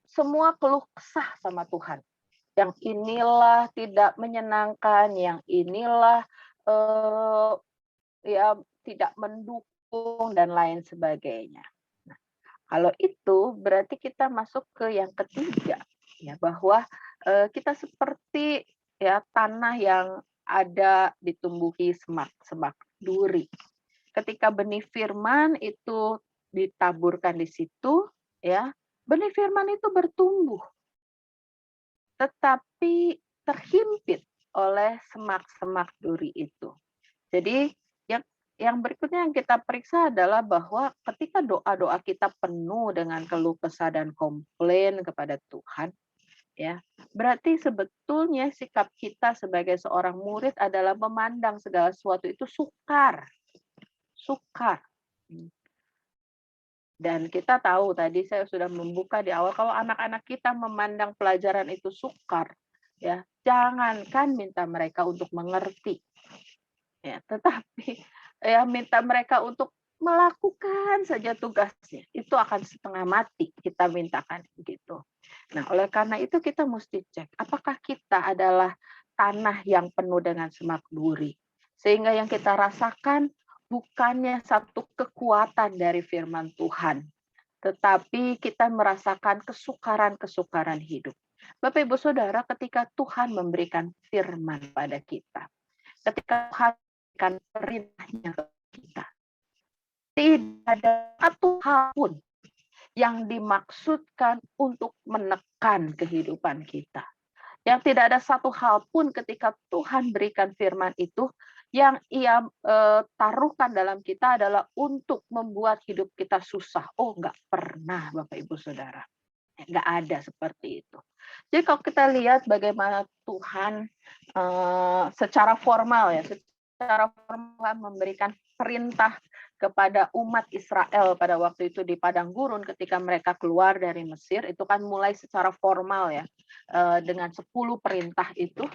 semua keluh kesah sama Tuhan. Yang inilah tidak menyenangkan, yang inilah ya tidak mendukung dan lain sebagainya. Nah, kalau itu berarti kita masuk ke yang ketiga ya bahwa kita seperti ya tanah yang ada ditumbuhi semak-semak duri. Ketika benih firman itu ditaburkan di situ ya, benih firman itu bertumbuh. Tetapi terhimpit oleh semak-semak duri itu. Jadi yang berikutnya yang kita periksa adalah bahwa ketika doa-doa kita penuh dengan keluh kesah dan komplain kepada Tuhan, ya berarti sebetulnya sikap kita sebagai seorang murid adalah memandang segala sesuatu itu sukar. Dan kita tahu tadi saya sudah membuka di awal kalau anak-anak kita memandang pelajaran itu sukar, ya jangankan minta mereka untuk mengerti, ya tetapi ya minta mereka untuk melakukan saja tugasnya itu akan setengah mati kita mintakan begitu. Nah oleh karena itu kita mesti cek apakah kita adalah tanah yang penuh dengan semak duri sehingga yang kita rasakan bukannya satu kekuatan dari firman Tuhan tetapi kita merasakan kesukaran-kesukaran hidup. Bapak Ibu Saudara ketika Tuhan memberikan firman pada kita ketika Tuhan memberikan perintahnya ke kita. Tidak ada satu hal pun yang dimaksudkan untuk menekan kehidupan kita. Yang tidak ada satu hal pun ketika Tuhan berikan firman itu yang ia taruhkan dalam kita adalah untuk membuat hidup kita susah. Oh, enggak pernah Bapak Ibu Saudara. Enggak ada seperti itu. Jadi kalau kita lihat bagaimana Tuhan secara formal memberikan perintah kepada umat Israel pada waktu itu di padang gurun ketika mereka keluar dari Mesir itu kan mulai secara formal ya dengan 10 perintah itu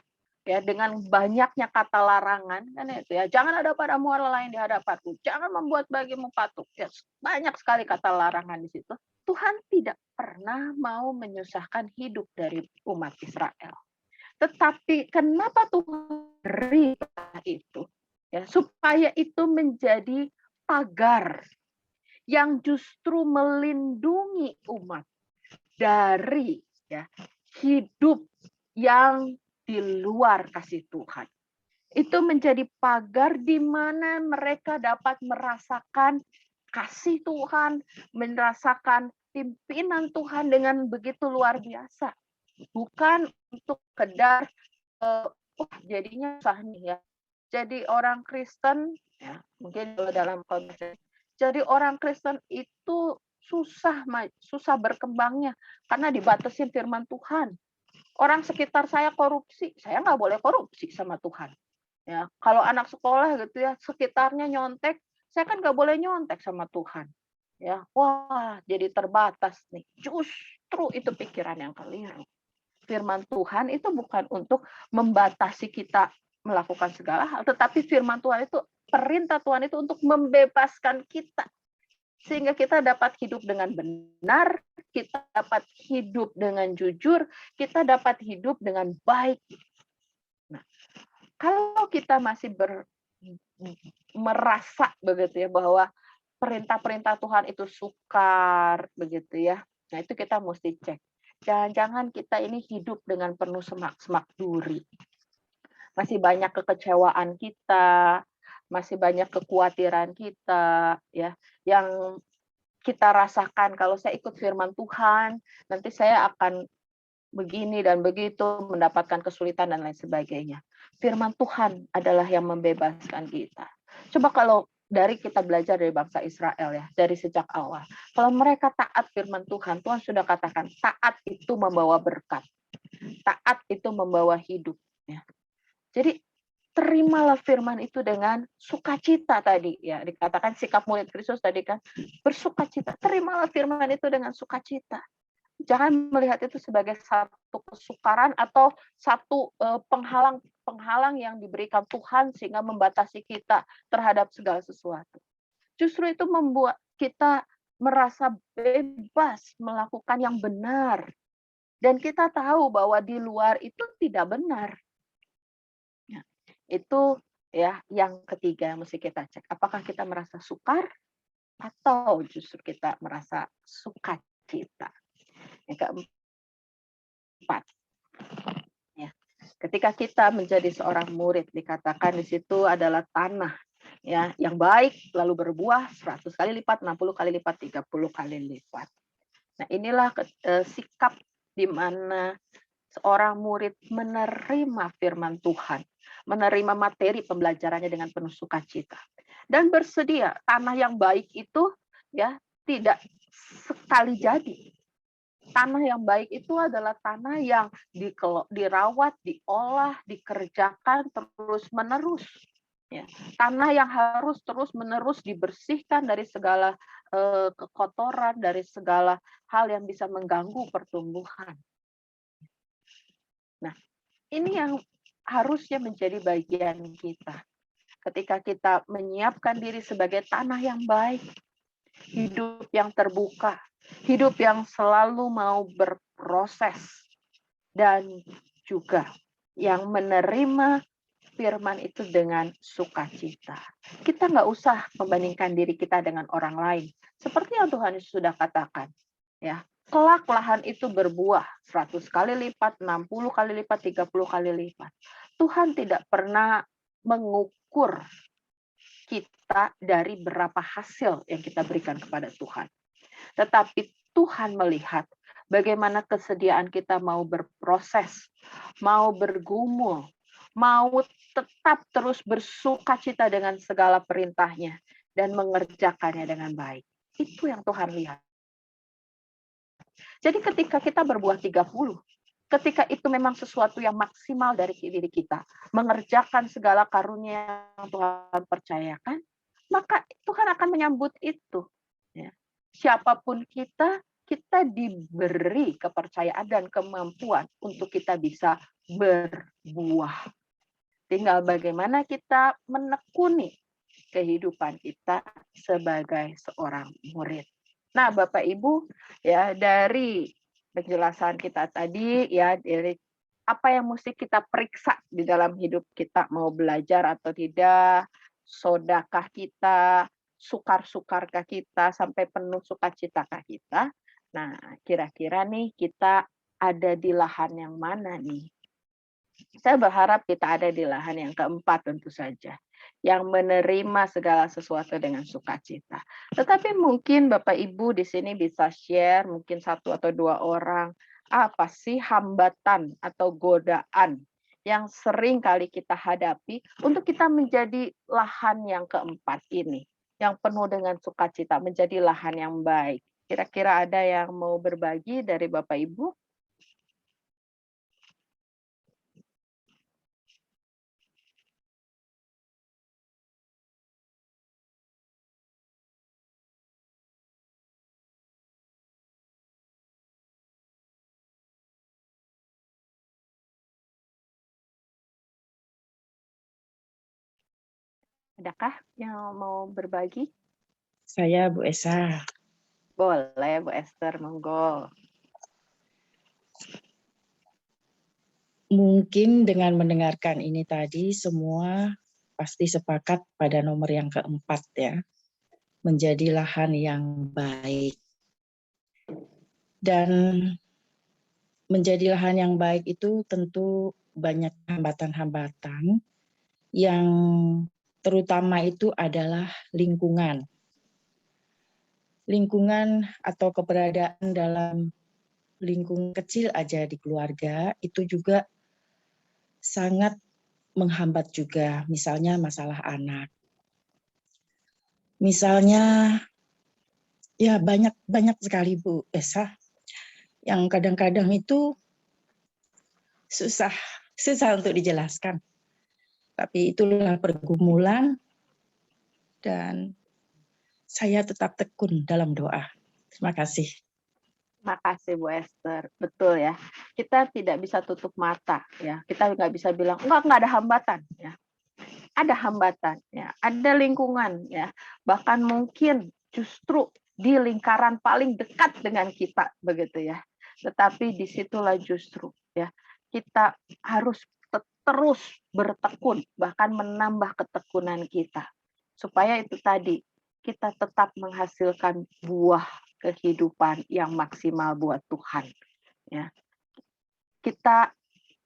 ya dengan banyaknya kata larangan kan itu ya jangan ada padamu Allah lain di hadapanku, jangan membuat bagimu patung ya, banyak sekali kata larangan di situ. Tuhan tidak pernah mau menyusahkan hidup dari umat Israel. Tetapi kenapa Tuhan beri itu? Ya, supaya itu menjadi pagar yang justru melindungi umat dari ya, hidup yang di luar kasih Tuhan. Itu menjadi pagar di mana mereka dapat merasakan kasih Tuhan, merasakan pimpinan Tuhan dengan begitu luar biasa. Bukan untuk sekedar jadinya susah nih ya. Jadi orang Kristen, ya, mungkin kalau dalam konteks, jadi orang Kristen itu susah berkembangnya karena dibatasin firman Tuhan. Orang sekitar saya korupsi, saya nggak boleh korupsi sama Tuhan. Ya, kalau anak sekolah gitu ya, sekitarnya nyontek, saya kan nggak boleh nyontek sama Tuhan. Ya, wah, jadi terbatas nih. Justru itu pikiran yang keliru. Firman Tuhan itu bukan untuk membatasi kita melakukan segala hal, tetapi firman Tuhan itu, perintah Tuhan itu untuk membebaskan kita. Sehingga kita dapat hidup dengan benar, kita dapat hidup dengan jujur, kita dapat hidup dengan baik. Nah, kalau kita masih merasa begitu ya bahwa perintah-perintah Tuhan itu sukar begitu ya, nah itu kita mesti cek. Jangan-jangan kita ini hidup dengan penuh semak-semak duri. Masih banyak kekecewaan kita, masih banyak kekhawatiran kita, ya, yang kita rasakan kalau saya ikut firman Tuhan, nanti saya akan begini dan begitu, mendapatkan kesulitan dan lain sebagainya. Firman Tuhan adalah yang membebaskan kita. Coba kalau dari kita belajar dari bangsa Israel ya, dari sejak awal. Kalau mereka taat firman Tuhan, Tuhan sudah katakan taat itu membawa berkat. Taat itu membawa hidup. Ya. Jadi terimalah firman itu dengan sukacita tadi ya, dikatakan sikap murid Kristus tadi kan, bersukacita. Terimalah firman itu dengan sukacita. Jangan melihat itu sebagai satu kesukaran atau satu penghalang yang diberikan Tuhan sehingga membatasi kita terhadap segala sesuatu. Justru itu membuat kita merasa bebas melakukan yang benar. Dan kita tahu bahwa di luar itu tidak benar. Ya, itu ya yang ketiga yang mesti kita cek. Apakah kita merasa sukar atau justru kita merasa sukacita? Yang keempat, ya, ketika kita menjadi seorang murid, dikatakan di situ adalah tanah ya yang baik, lalu berbuah 100 kali lipat, 60 kali lipat, 30 kali lipat. Nah, inilah sikap di mana seorang murid menerima firman Tuhan, menerima materi pembelajarannya dengan penuh sukacita, dan bersedia. Tanah yang baik itu ya tidak sekali jadi. Tanah yang baik itu adalah tanah yang dirawat, diolah, dikerjakan terus-menerus. Ya. Tanah yang harus terus-menerus dibersihkan dari segala kekotoran, dari segala hal yang bisa mengganggu pertumbuhan. Nah, ini yang harusnya menjadi bagian kita. Ketika kita menyiapkan diri sebagai tanah yang baik, hidup yang terbuka, hidup yang selalu mau berproses, dan juga yang menerima firman itu dengan sukacita. Kita nggak usah membandingkan diri kita dengan orang lain. Seperti yang Tuhan Yesus sudah katakan. Ya, kelak lahan itu berbuah 100 kali lipat, 60 kali lipat, 30 kali lipat. Tuhan tidak pernah mengukur kita dari berapa hasil yang kita berikan kepada Tuhan. Tetapi Tuhan melihat bagaimana kesediaan kita mau berproses, mau bergumul, mau tetap terus bersukacita dengan segala perintahnya dan mengerjakannya dengan baik. Itu yang Tuhan lihat. Jadi ketika kita berbuah 30, ketika itu memang sesuatu yang maksimal dari diri kita, mengerjakan segala karunia yang Tuhan percayakan, maka Tuhan akan menyambut itu. Ya. Siapapun kita diberi kepercayaan dan kemampuan untuk kita bisa berbuah. Tinggal bagaimana kita menekuni kehidupan kita sebagai seorang murid. Nah, Bapak Ibu, ya dari penjelasan kita tadi ya, dari apa yang mesti kita periksa di dalam hidup kita, mau belajar atau tidak, sodakah kita, sukar-sukarkah kita, sampai penuh sukacitakah kita. Nah, kira-kira nih kita ada di lahan yang mana nih? Saya berharap kita ada di lahan yang keempat tentu saja, yang menerima segala sesuatu dengan sukacita. Tetapi mungkin Bapak Ibu di sini bisa share, mungkin 1 atau 2 orang, apa sih hambatan atau godaan yang sering kali kita hadapi untuk kita menjadi lahan yang keempat ini, yang penuh dengan sukacita, menjadi lahan yang baik. Kira-kira ada yang mau berbagi dari Bapak Ibu? Adakah yang mau berbagi? Saya Bu Esa. Boleh, Bu Esther, monggo. Mungkin dengan mendengarkan ini tadi semua pasti sepakat pada nomor yang keempat ya. Menjadi lahan yang baik. Dan menjadi lahan yang baik itu tentu banyak hambatan-hambatan yang terutama itu adalah lingkungan. Lingkungan atau keberadaan dalam lingkungan kecil aja di keluarga itu juga sangat menghambat juga, misalnya masalah anak. Misalnya ya banyak sekali Bu Esa yang kadang-kadang itu susah untuk dijelaskan. Tapi itulah pergumulan dan saya tetap tekun dalam doa. Terima kasih. Terima kasih Bu Esther. Betul ya. Kita tidak bisa tutup mata ya. Kita nggak bisa bilang enggak ada hambatan ya. Ada hambatan ya, ada lingkungan ya. Bahkan mungkin justru di lingkaran paling dekat dengan kita begitu ya. Tetapi disitulah justru ya kita harus terus bertekun, bahkan menambah ketekunan kita. Supaya itu tadi, kita tetap menghasilkan buah kehidupan yang maksimal buat Tuhan. Ya. Kita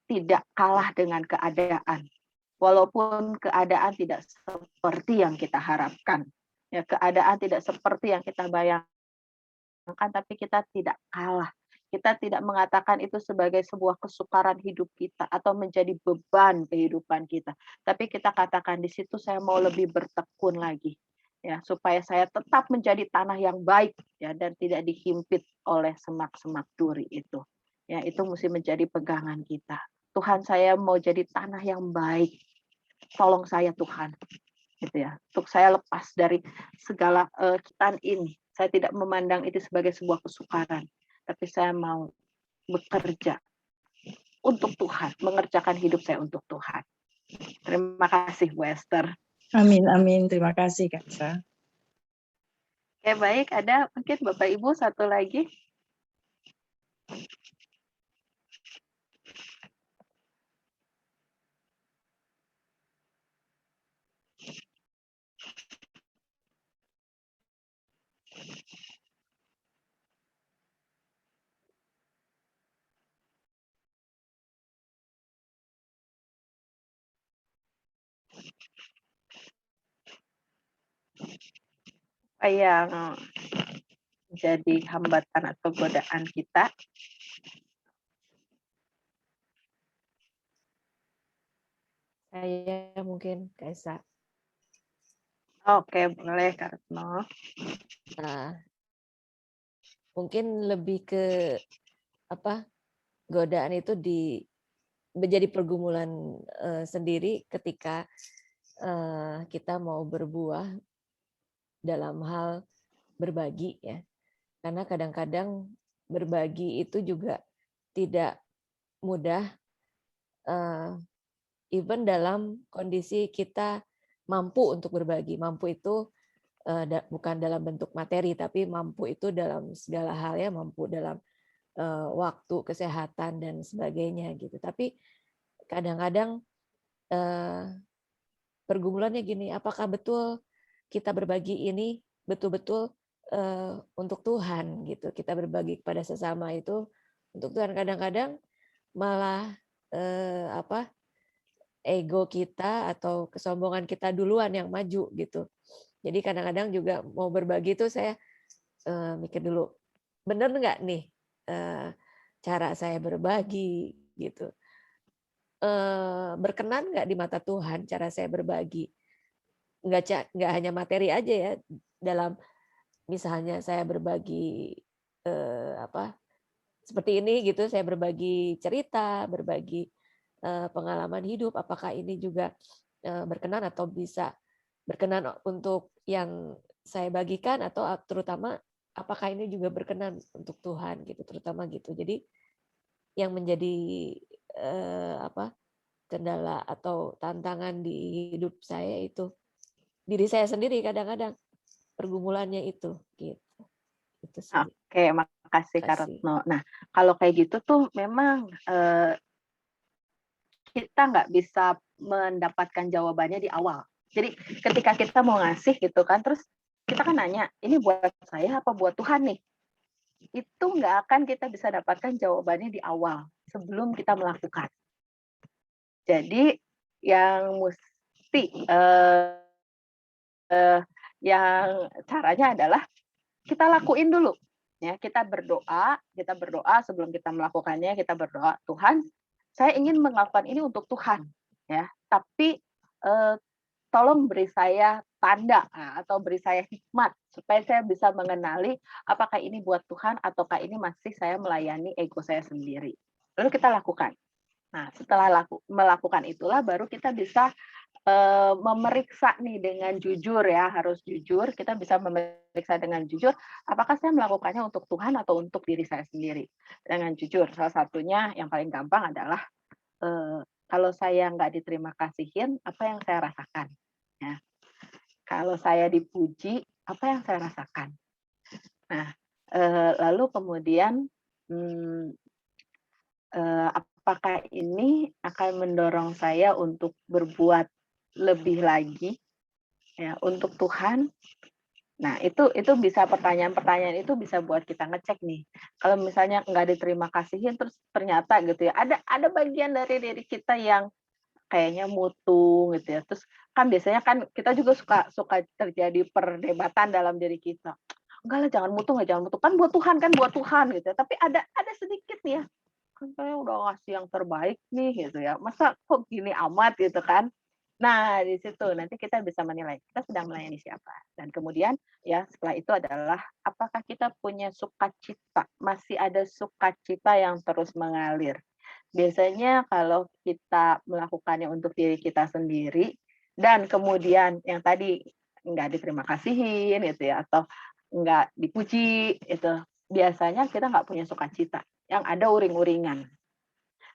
tidak kalah dengan keadaan. Walaupun keadaan tidak seperti yang kita harapkan. Ya, keadaan tidak seperti yang kita bayangkan, tapi kita tidak kalah. Kita tidak mengatakan itu sebagai sebuah kesukaran hidup kita atau menjadi beban kehidupan kita. Tapi kita katakan di situ saya mau lebih bertekun lagi. Ya, supaya saya tetap menjadi tanah yang baik ya dan tidak dihimpit oleh semak-semak duri itu. Ya, itu mesti menjadi pegangan kita. Tuhan, saya mau jadi tanah yang baik. Tolong saya Tuhan. Gitu ya. Untuk saya lepas dari segala kitaan ini. Saya tidak memandang itu sebagai sebuah kesukaran. Tapi saya mau bekerja untuk Tuhan, mengerjakan hidup saya untuk Tuhan. Terima kasih Bu Esther. Amin, amin. Terima kasih Kak Sa. Oke, baik. Ada mungkin Bapak Ibu satu lagi. Yang jadi hambatan atau godaan kita. Saya mungkin Kaisa. Oke, boleh Kak Retno. Mungkin lebih ke godaan itu menjadi pergumulan sendiri ketika kita mau berbuah dalam hal berbagi ya. Karena kadang-kadang berbagi itu juga tidak mudah, even dalam kondisi kita mampu untuk berbagi. Mampu itu bukan dalam bentuk materi, tapi mampu itu dalam segala hal ya, mampu dalam waktu, kesehatan dan sebagainya gitu. Tapi kadang-kadang pergumulannya gini, apakah betul kita berbagi ini betul-betul untuk Tuhan gitu. Kita berbagi kepada sesama itu untuk Tuhan. Kadang-kadang malah ego kita atau kesombongan kita duluan yang maju gitu. Jadi kadang-kadang juga mau berbagi itu saya mikir dulu, bener nggak nih cara saya berbagi gitu. Berkenan nggak di mata Tuhan cara saya berbagi? Nggak hanya materi aja ya, dalam misalnya saya berbagi seperti ini gitu, saya berbagi cerita, berbagi pengalaman hidup, apakah ini juga berkenan atau bisa berkenan untuk yang saya bagikan, atau terutama apakah ini juga berkenan untuk Tuhan gitu, terutama gitu. Jadi yang menjadi kendala atau tantangan di hidup saya itu diri saya sendiri, kadang-kadang pergumulannya itu gitu. Itu sih. Oke, makasih Kak Retno. Nah, kalau kayak gitu tuh memang kita nggak bisa mendapatkan jawabannya di awal. Jadi ketika kita mau ngasih gitu kan, terus kita kan nanya, ini buat saya apa buat Tuhan nih? Itu nggak akan kita bisa dapatkan jawabannya di awal sebelum kita melakukan. Jadi yang mesti yang caranya adalah kita lakuin dulu. Ya, kita berdoa sebelum kita melakukannya, kita berdoa, Tuhan, saya ingin melakukan ini untuk Tuhan, ya. Tapi tolong beri saya tanda atau beri saya hikmat supaya saya bisa mengenali apakah ini buat Tuhan ataukah ini masih saya melayani ego saya sendiri. Lalu kita lakukan. Nah, setelah melakukan itulah baru kita bisa memeriksa nih dengan jujur ya, harus jujur. Kita bisa memeriksa dengan jujur apakah saya melakukannya untuk Tuhan atau untuk diri saya sendiri. Dengan jujur, salah satunya yang paling gampang adalah kalau saya nggak diterima kasihin, apa yang saya rasakan? Ya. Kalau saya dipuji, apa yang saya rasakan? Nah, lalu kemudian apakah ini akan mendorong saya untuk berbuat lebih lagi ya untuk Tuhan? Nah, itu bisa pertanyaan-pertanyaan itu bisa buat kita ngecek nih. Kalau misalnya nggak diterima kasihin, terus ternyata gitu ya, ada bagian dari diri kita yang kayaknya mutu gitu ya. Terus kan biasanya kan kita juga suka terjadi perdebatan dalam diri kita. Enggak lah, jangan mutu, kan buat Tuhan gitu ya. Tapi ada sedikit nih ya, kan saya udah ngasih yang terbaik nih gitu ya. Masa kok gini amat gitu kan? Nah, di situ nanti kita bisa menilai kita sedang melayani siapa. Dan kemudian ya setelah itu adalah apakah kita punya sukacita, masih ada sukacita yang terus mengalir. Biasanya kalau kita melakukannya untuk diri kita sendiri dan kemudian yang tadi nggak diterima kasihin gitu ya, atau nggak dipuji, itu biasanya kita nggak punya sukacita, yang ada uring-uringan.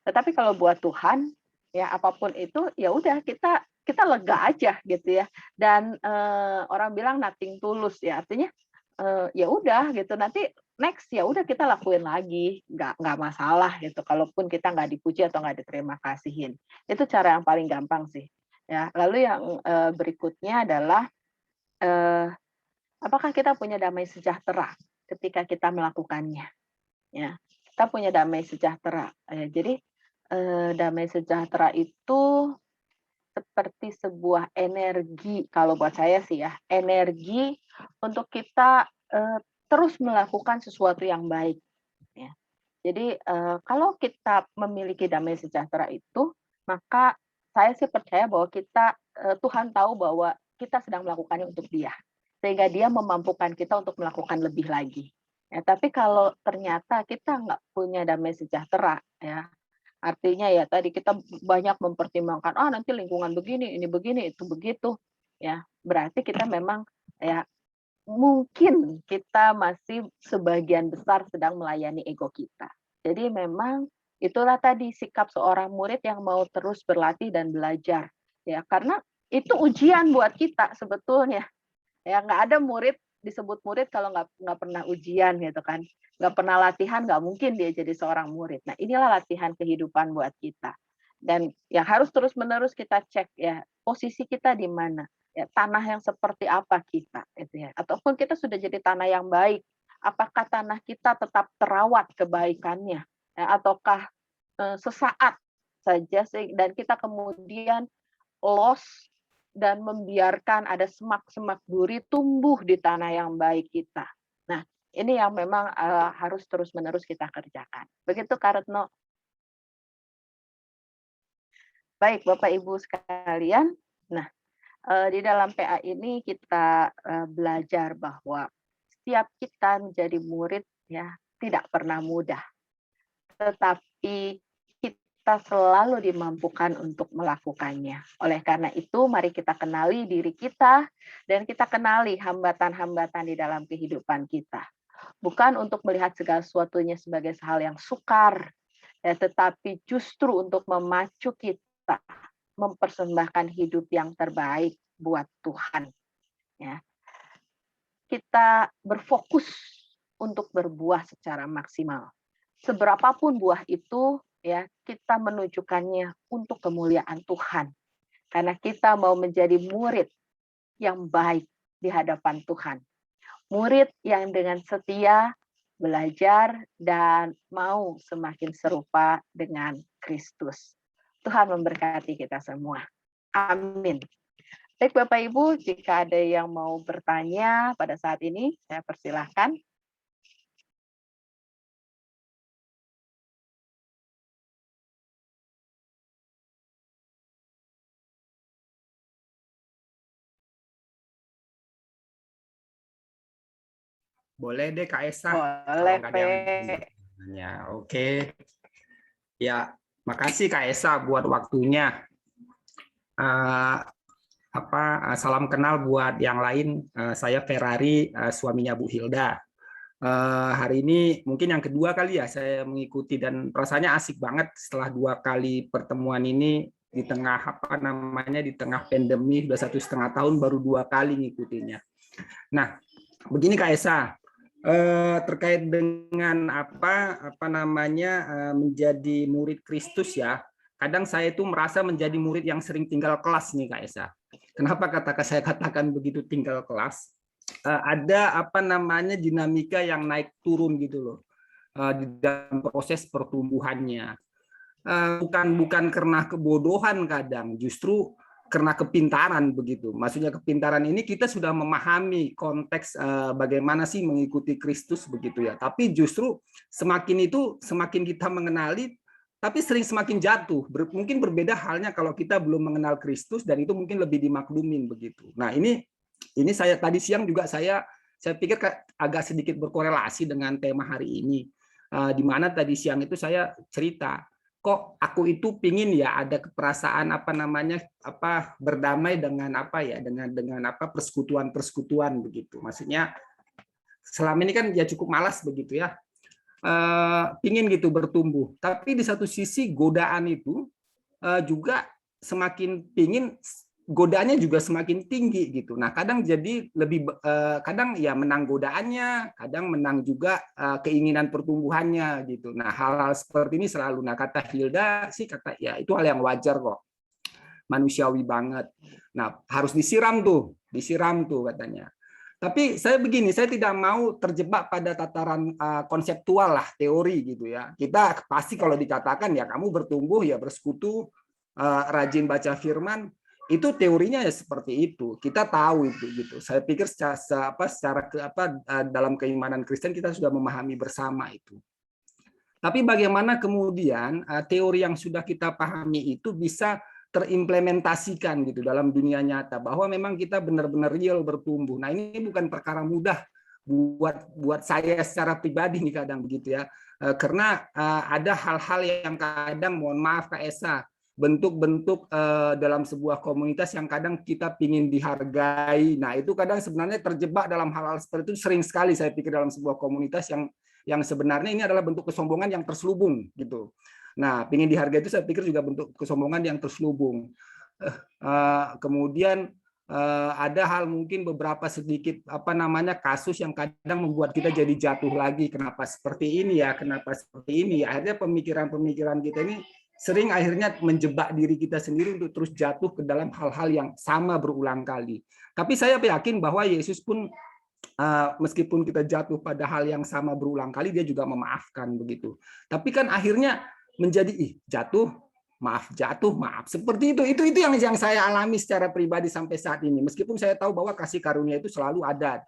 Tetapi kalau buat Tuhan, ya apapun itu ya udah kita lega aja gitu ya. Dan orang bilang nothing tulus ya, artinya ya udah gitu, nanti next ya udah kita lakuin lagi, nggak masalah gitu. Kalaupun kita nggak dipuji atau nggak diterima kasihin, itu cara yang paling gampang sih. Ya, lalu yang berikutnya adalah apakah kita punya damai sejahtera ketika kita melakukannya? Ya, kita punya damai sejahtera. Jadi damai sejahtera itu seperti sebuah energi, kalau buat saya sih ya, energi untuk kita terus melakukan sesuatu yang baik. Ya. Jadi kalau kita memiliki damai sejahtera itu, maka saya sih percaya bahwa Tuhan tahu bahwa kita sedang melakukannya untuk Dia, sehingga Dia memampukan kita untuk melakukan lebih lagi. Ya, tapi kalau ternyata kita nggak punya damai sejahtera, ya artinya ya tadi kita banyak mempertimbangkan, nanti lingkungan begini, ini begini, itu begitu, ya berarti kita memang ya mungkin kita masih sebagian besar sedang melayani ego kita. Jadi memang itulah tadi sikap seorang murid yang mau terus berlatih dan belajar, ya karena itu ujian buat kita sebetulnya. Ya nggak ada murid disebut murid kalau nggak pernah ujian gitu kan, nggak pernah latihan, nggak mungkin dia jadi seorang murid. Nah inilah latihan kehidupan buat kita, dan yang harus terus menerus kita cek ya posisi kita di mana, ya tanah yang seperti apa kita itu ya, ataupun kita sudah jadi tanah yang baik, apakah tanah kita tetap terawat kebaikannya ya, ataukah sesaat saja dan kita kemudian lost dan membiarkan ada semak-semak duri tumbuh di tanah yang baik kita. Nah, ini yang memang harus terus-menerus kita kerjakan. Begitu Kak Retno. Baik Bapak Ibu sekalian, nah di dalam PA ini kita belajar bahwa setiap kita menjadi murid ya tidak pernah mudah, tetapi kita selalu dimampukan untuk melakukannya. Oleh karena itu, mari kita kenali diri kita dan kita kenali hambatan-hambatan di dalam kehidupan kita. Bukan untuk melihat segala sesuatunya sebagai hal yang sukar, ya, tetapi justru untuk memacu kita mempersembahkan hidup yang terbaik buat Tuhan. Ya. Kita berfokus untuk berbuah secara maksimal. Seberapapun buah itu, ya, kita menunjukkannya untuk kemuliaan Tuhan. Karena kita mau menjadi murid yang baik di hadapan Tuhan. Murid yang dengan setia belajar dan mau semakin serupa dengan Kristus. Tuhan memberkati kita semua. Amin. Baik Bapak Ibu, jika ada yang mau bertanya pada saat ini, saya persilahkan. Boleh deh Kak Esa. Boleh, kalau nggak ada yang ya, oke. Ya, makasih Kak Esa buat waktunya. Salam kenal buat yang lain. Saya Ferrari, suaminya Bu Hilda. Hari ini mungkin yang kedua kali ya saya mengikuti dan rasanya asik banget setelah 2 kali pertemuan ini di tengah di tengah pandemi udah 1,5 tahun baru 2 kali ngikutinnya. Nah, begini Kak Esa. Terkait dengan menjadi murid Kristus ya, kadang saya itu merasa menjadi murid yang sering tinggal kelas nih Kak Esa. Kenapa saya katakan begitu tinggal kelas? Ada dinamika yang naik turun gitu loh di dalam proses pertumbuhannya. Bukan karena kebodohan kadang, justru karena kepintaran begitu. Maksudnya kepintaran ini kita sudah memahami konteks bagaimana sih mengikuti Kristus begitu ya. Tapi justru semakin kita mengenali, tapi sering semakin jatuh. Mungkin berbeda halnya kalau kita belum mengenal Kristus dan itu mungkin lebih dimaklumin begitu. Nah ini saya tadi siang juga saya pikir agak sedikit berkorelasi dengan tema hari ini. Di mana tadi siang itu saya cerita. Kok aku itu pingin ya ada keperasaan berdamai dengan persekutuan begitu. Maksudnya selama ini kan ya cukup malas begitu ya. Pingin gitu bertumbuh. Tapi di satu sisi godaan itu juga semakin pingin, godaannya juga semakin tinggi gitu. Nah, kadang jadi kadang ya menang godaannya, kadang menang juga keinginan pertumbuhannya gitu. Nah, hal-hal seperti ini selalu. Nah, kata Hilda sih ya itu hal yang wajar kok. Manusiawi banget. Nah, harus disiram tuh katanya. Tapi saya begini, saya tidak mau terjebak pada tataran konseptual lah, teori gitu ya. Kita pasti kalau dikatakan ya kamu bertumbuh ya bersekutu, rajin baca firman, itu teorinya ya seperti itu. Kita tahu itu gitu. Saya pikir dalam keimanan Kristen kita sudah memahami bersama itu. Tapi bagaimana kemudian teori yang sudah kita pahami itu bisa terimplementasikan gitu dalam dunia nyata, bahwa memang kita benar-benar real bertumbuh. Nah, ini bukan perkara mudah buat saya secara pribadi nih kadang begitu ya. Karena ada hal-hal yang kadang, mohon maaf Kak Esa, bentuk-bentuk dalam sebuah komunitas yang kadang kita ingin dihargai. Nah, itu kadang sebenarnya terjebak dalam hal-hal seperti itu sering sekali saya pikir dalam sebuah komunitas yang sebenarnya ini adalah bentuk kesombongan yang terselubung gitu. Nah, ingin dihargai itu saya pikir juga bentuk kesombongan yang terselubung. Kemudian ada hal mungkin beberapa sedikit kasus yang kadang membuat kita jadi jatuh lagi. Kenapa seperti ini ya? Kenapa seperti ini? Akhirnya pemikiran-pemikiran kita ini sering akhirnya menjebak diri kita sendiri untuk terus jatuh ke dalam hal-hal yang sama berulang kali. Tapi saya yakin bahwa Yesus pun meskipun kita jatuh pada hal yang sama berulang kali, dia juga memaafkan begitu. Tapi kan akhirnya menjadi jatuh, maaf jatuh, maaf seperti itu yang saya alami secara pribadi sampai saat ini. Meskipun saya tahu bahwa kasih karunia itu selalu ada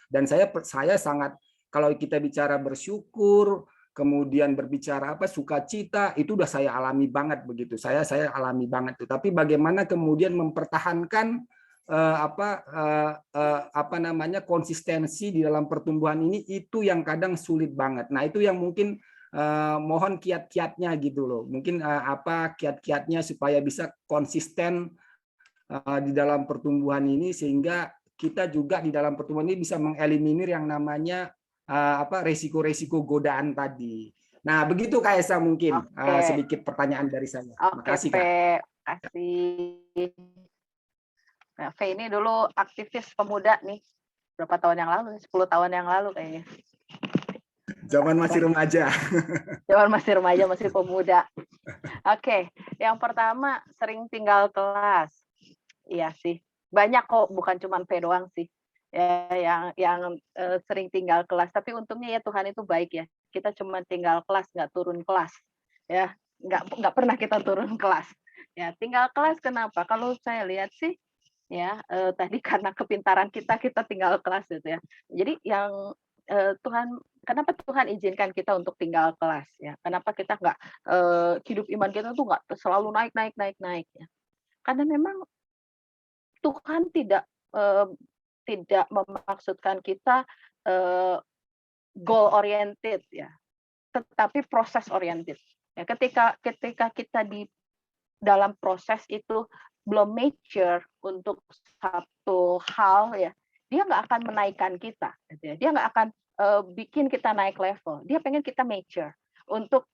dan saya sangat, kalau kita bicara bersyukur, kemudian berbicara sukacita, itu udah saya alami banget begitu. Saya alami banget tuh. Tapi bagaimana kemudian mempertahankan konsistensi di dalam pertumbuhan ini, itu yang kadang sulit banget. Nah, itu yang mungkin mohon kiat-kiatnya gitu loh. Mungkin kiat-kiatnya supaya bisa konsisten di dalam pertumbuhan ini, sehingga kita juga di dalam pertumbuhan ini bisa mengeliminir yang namanya resiko-resiko godaan tadi. Nah, begitu Kak Esa mungkin sedikit pertanyaan dari saya. Terima kasih Kak. Kasih. Nah, V ini dulu aktivis pemuda nih. Berapa tahun yang lalu? 10 tahun yang lalu kayaknya. Zaman masih remaja. Zaman masih remaja, masih pemuda. Oke, yang pertama sering tinggal kelas. Iya sih, banyak kok, bukan cuma V doang sih. Ya, yang sering tinggal kelas. Tapi untungnya ya Tuhan itu baik ya. Kita cuma tinggal kelas, nggak turun kelas. Ya, nggak pernah kita turun kelas. Ya, tinggal kelas kenapa? Kalau saya lihat sih, ya tadi karena kepintaran kita tinggal kelas gitu ya. Jadi yang kenapa Tuhan izinkan kita untuk tinggal kelas ya? Kenapa kita nggak hidup iman kita tuh nggak selalu naik ya? Karena memang Tuhan tidak memaksudkan kita goal oriented ya, tetapi proses oriented. Ya, ketika kita di dalam proses itu belum mature untuk satu hal ya, dia nggak akan menaikkan kita. Gitu ya. Dia nggak akan bikin kita naik level. Dia pengen kita mature untuk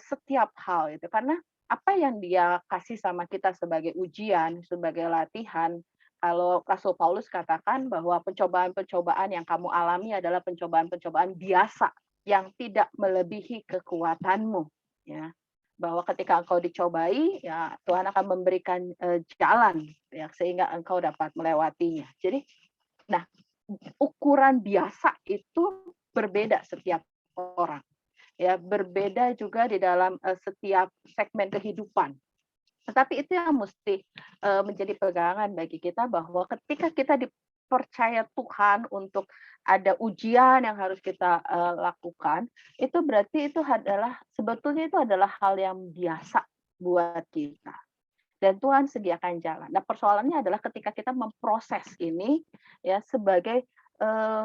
setiap hal itu. Karena apa yang dia kasih sama kita sebagai ujian, sebagai latihan, kalau Rasul Paulus katakan bahwa pencobaan-pencobaan yang kamu alami adalah pencobaan-pencobaan biasa yang tidak melebihi kekuatanmu. Ya, bahwa ketika engkau dicobai, ya Tuhan akan memberikan jalan ya sehingga engkau dapat melewatinya. Jadi, nah ukuran biasa itu berbeda setiap orang, ya berbeda juga di dalam setiap segmen kehidupan. Tetapi itu yang mesti menjadi pegangan bagi kita, bahwa ketika kita dipercaya Tuhan untuk ada ujian yang harus kita lakukan, itu berarti sebetulnya itu adalah hal yang biasa buat kita. Dan Tuhan sediakan jalan. Nah, persoalannya adalah ketika kita memproses ini ya sebagai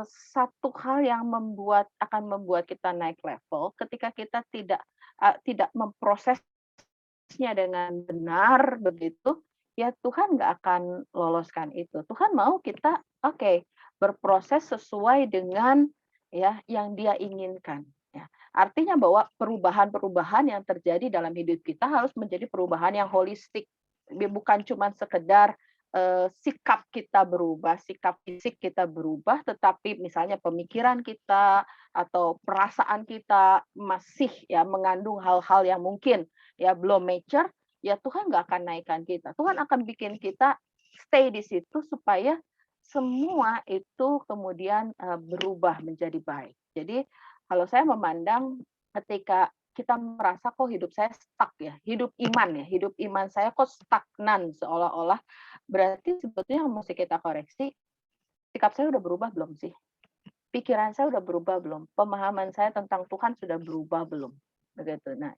satu hal yang akan membuat kita naik level, ketika kita tidak memproses dengan benar begitu, ya Tuhan nggak akan loloskan itu. Tuhan mau kita berproses sesuai dengan ya yang Dia inginkan. Ya. Artinya bahwa perubahan-perubahan yang terjadi dalam hidup kita harus menjadi perubahan yang holistik, bukan cuma sekedar sikap kita berubah, sikap fisik kita berubah, tetapi misalnya pemikiran kita atau perasaan kita masih ya mengandung hal-hal yang mungkin ya belum mature, ya Tuhan nggak akan naikkan kita. Tuhan akan bikin kita stay di situ supaya semua itu kemudian berubah menjadi baik. Jadi kalau saya memandang ketika kita merasa kok hidup saya stuck ya, hidup iman saya kok stagnan seolah-olah, berarti sebetulnya yang mesti kita koreksi, sikap saya udah berubah belum sih? Pikiran saya udah berubah belum? Pemahaman saya tentang Tuhan sudah berubah belum? Begitu. Nah,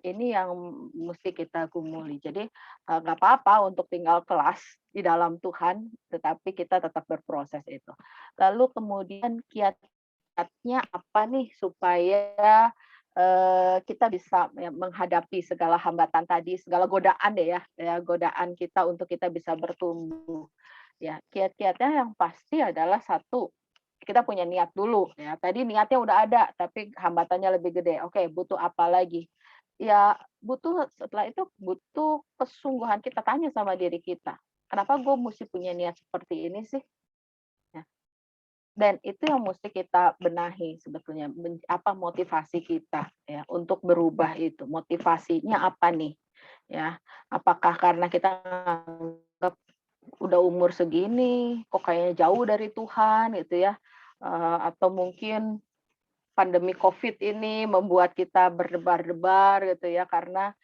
ini yang mesti kita gumuli. Jadi nggak apa-apa untuk tinggal kelas di dalam Tuhan, tetapi kita tetap berproses itu. Lalu kemudian kiat-kiatnya apa nih supaya kita bisa menghadapi segala hambatan tadi, segala godaan deh ya godaan kita untuk kita bisa bertumbuh. Ya, kiat-kiatnya yang pasti adalah satu, kita punya niat dulu ya. Tadi niatnya udah ada tapi hambatannya lebih gede. Oke, butuh apa lagi? Ya, setelah itu butuh kesungguhan, kita tanya sama diri kita. Kenapa gue mesti punya niat seperti ini sih? Ya. Dan itu yang mesti kita benahi sebetulnya, apa motivasi kita ya untuk berubah itu. Motivasinya apa nih? Ya, apakah karena kita udah umur segini kok kayaknya jauh dari Tuhan gitu ya, atau mungkin pandemi COVID ini membuat kita berdebar-debar gitu ya, karena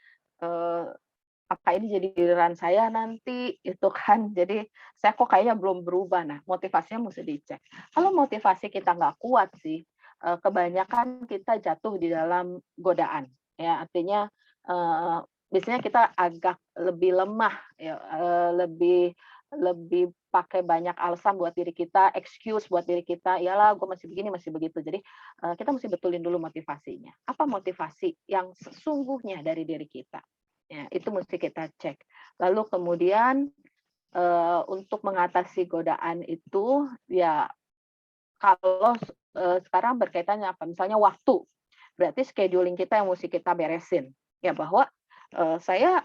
apa ini jadi giliran saya nanti itu kan. Jadi saya kok kayaknya belum berubah. Nah, motivasinya mesti dicek. Kalau motivasi kita nggak kuat sih, kebanyakan kita jatuh di dalam godaan. Ya, artinya biasanya kita agak lebih lemah, ya, lebih lebih pakai banyak alasan buat diri kita, excuse buat diri kita, iyalah gue masih begini, masih begitu. Jadi kita mesti betulin dulu motivasinya. Apa motivasi yang sesungguhnya dari diri kita? Ya, itu mesti kita cek. Lalu kemudian untuk mengatasi godaan itu, ya kalau sekarang berkaitannya apa? Misalnya waktu, berarti scheduling kita yang mesti kita beresin. Ya bahwa saya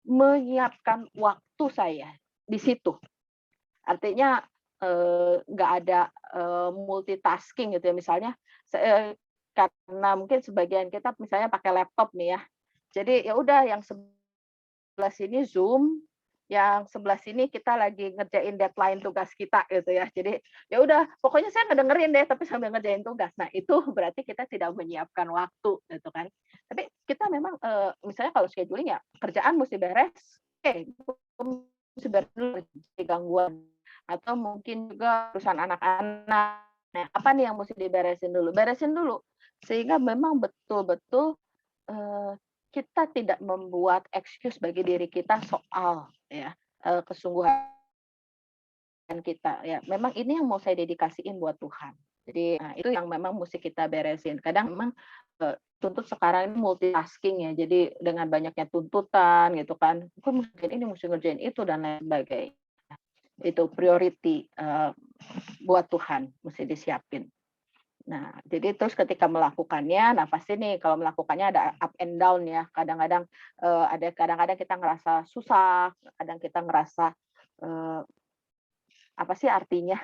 menyiapkan waktu saya di situ. Artinya nggak ada multitasking gitu ya. Misalnya karena mungkin sebagian kita misalnya pakai laptop nih ya. Jadi ya udah yang sebelah sini Zoom, yang sebelah sini kita lagi ngerjain deadline tugas kita gitu ya. Jadi ya udah pokoknya saya ngedengerin deh tapi sambil ngerjain tugas. Nah, itu berarti kita tidak menyiapkan waktu gitu kan. Tapi kita memang misalnya kalau scheduling ya kerjaan mesti beres. Mesti beres dulu gangguan atau mungkin juga urusan anak-anak. Nah, apa nih yang mesti diberesin dulu? Beresin dulu sehingga memang betul-betul kita tidak membuat excuse bagi diri kita soal ya kesungguhan kita ya. Memang ini yang mau saya dedikasiin buat Tuhan. Jadi itu yang memang mesti kita beresin. Kadang memang tuntut sekarang ini multitasking ya. Jadi dengan banyaknya tuntutan gitu kan, gue mesti ngerjain ini, mesti ngerjain itu dan lain sebagainya. Itu priority buat Tuhan mesti disiapin. Nah, jadi terus ketika melakukannya, nah pasti nih kalau melakukannya ada up and down ya. Kadang-kadang kadang-kadang kita ngerasa susah, kadang kita ngerasa apa sih artinya?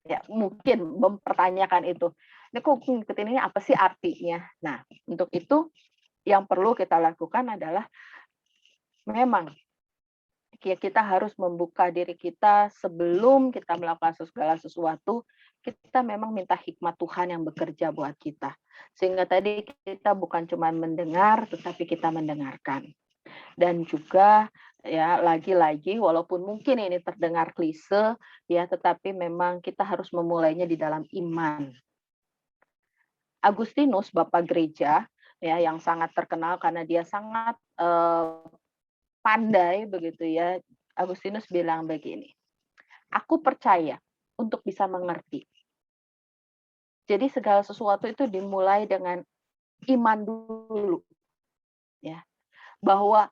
Ya, mungkin mempertanyakan itu. Ini kok ngikutin ini apa sih artinya? Nah, untuk itu yang perlu kita lakukan adalah memang kita harus membuka diri kita sebelum kita melakukan segala sesuatu, kita memang minta hikmat Tuhan yang bekerja buat kita. Sehingga tadi kita bukan cuma mendengar, tetapi kita mendengarkan. Dan juga ya lagi-lagi walaupun mungkin ini terdengar klise ya, tetapi memang kita harus memulainya di dalam iman. Agustinus, Bapak Gereja, ya yang sangat terkenal karena dia sangat pandai begitu ya. Agustinus bilang begini, aku percaya untuk bisa mengerti. Jadi segala sesuatu itu dimulai dengan iman dulu, ya. Bahwa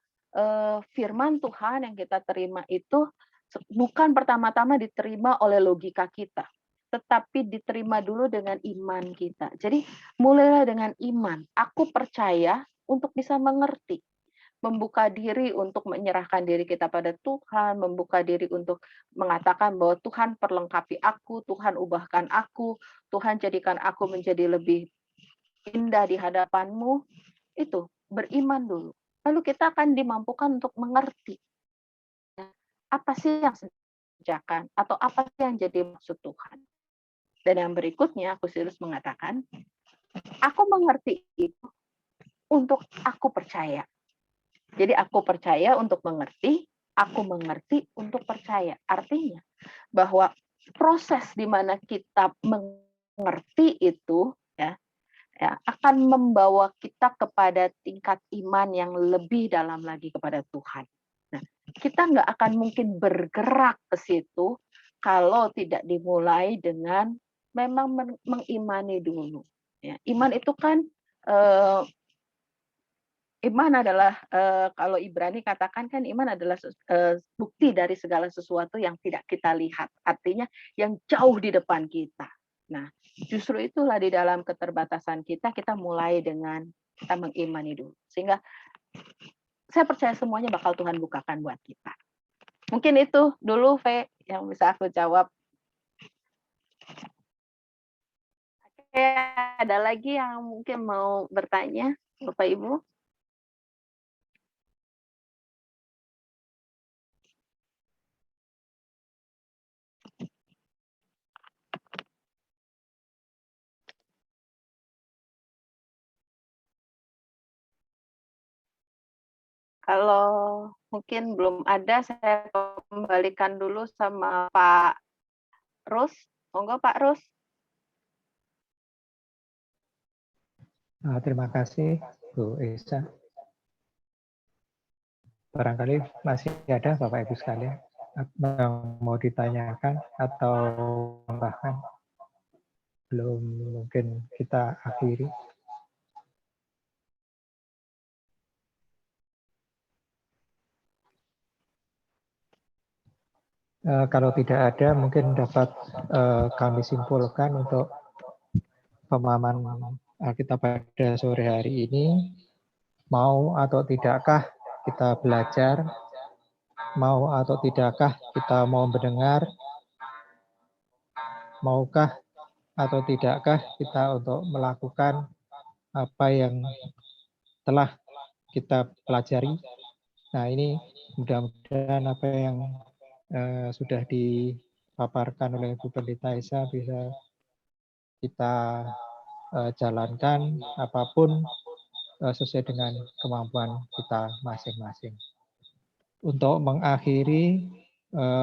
firman Tuhan yang kita terima itu bukan pertama-tama diterima oleh logika kita, tetapi diterima dulu dengan iman kita. Jadi mulailah dengan iman. Aku percaya untuk bisa mengerti. Membuka diri untuk menyerahkan diri kita pada Tuhan, membuka diri untuk mengatakan bahwa Tuhan perlengkapi aku, Tuhan ubahkan aku, Tuhan jadikan aku menjadi lebih indah di hadapan-Mu. Itu beriman dulu. Lalu kita akan dimampukan untuk mengerti apa sih yang sedang dikerjakan atau apa sih yang jadi maksud Tuhan. Dan yang berikutnya, Agustinus mengatakan, aku mengerti itu untuk aku percaya. Jadi aku percaya untuk mengerti, aku mengerti untuk percaya. Artinya bahwa proses di mana kita mengerti itu ya akan membawa kita kepada tingkat iman yang lebih dalam lagi kepada Tuhan. Nah, kita nggak akan mungkin bergerak ke situ kalau tidak dimulai dengan memang mengimani dulu. Ya, iman itu kan iman adalah kalau Ibrani katakan kan iman adalah bukti dari segala sesuatu yang tidak kita lihat. Artinya yang jauh di depan kita. Nah, justru itulah di dalam keterbatasan kita mulai dengan kita mengimani dulu. Sehingga saya percaya semuanya bakal Tuhan bukakan buat kita. Mungkin itu dulu V yang bisa aku jawab. Oke, ada lagi yang mungkin mau bertanya, Bapak Ibu? Kalau mungkin belum ada, saya kembalikan dulu sama Pak Rus. Monggo Pak Rus. Terima kasih Bu Esa. Barangkali masih ada Bapak Ibu sekalian yang mau ditanyakan atau bahkan belum, mungkin kita akhiri. Kalau tidak ada, mungkin dapat kami simpulkan untuk pemahaman Alkitab pada sore hari ini. Mau atau tidakkah kita belajar? Mau atau tidakkah kita mau mendengar? Maukah atau tidakkah kita untuk melakukan apa yang telah kita pelajari? Nah, ini mudah-mudahan apa yang sudah dipaparkan oleh Bu Pendeta Esa bisa kita jalankan apapun sesuai dengan kemampuan kita masing-masing. Untuk mengakhiri,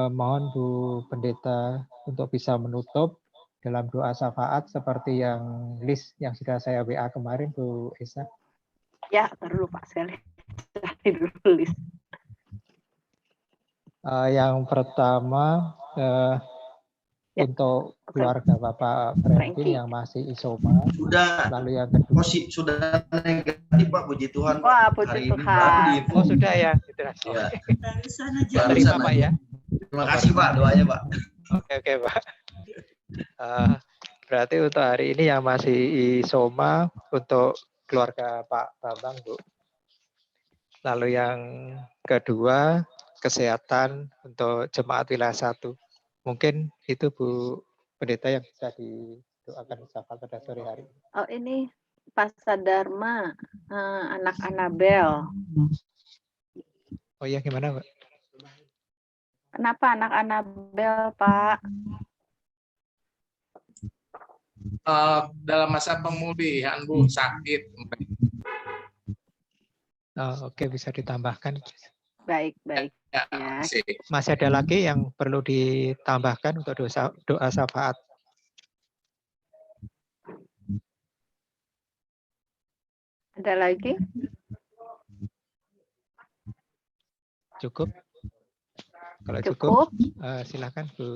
mohon Bu Pendeta untuk bisa menutup dalam doa syafaat seperti yang list yang sudah saya WA kemarin, Bu Esa. Ya, perlu Pak, saya dulu list. Yang pertama untuk keluarga Bapak Franklin yang masih isoma. Sudah. Lalu yang kedua. Sudah negatif Pak, puji Tuhan. Wah, puji Tuhan. Oh sudah ya. Ya. Terima Pak ya. Terima kasih Pak doanya Pak. Oke Pak. Berarti untuk hari ini yang masih isoma untuk keluarga Pak Bambang Bu. Lalu yang kedua kesehatan untuk jemaat wilayah 1. Mungkin itu Bu Pendeta yang bisa didoakan syafaat pada sore hari. Oh ini Pak Sadarma, anak Anabel. Oh iya gimana Pak? Kenapa anak Anabel Pak? Dalam masa pemulihan Bu, sakit. Oke, bisa ditambahkan. Baik. Ya. Masih ada lagi yang perlu ditambahkan untuk doa syafaat. Ada lagi? Cukup? Kalau cukup, silakan Bu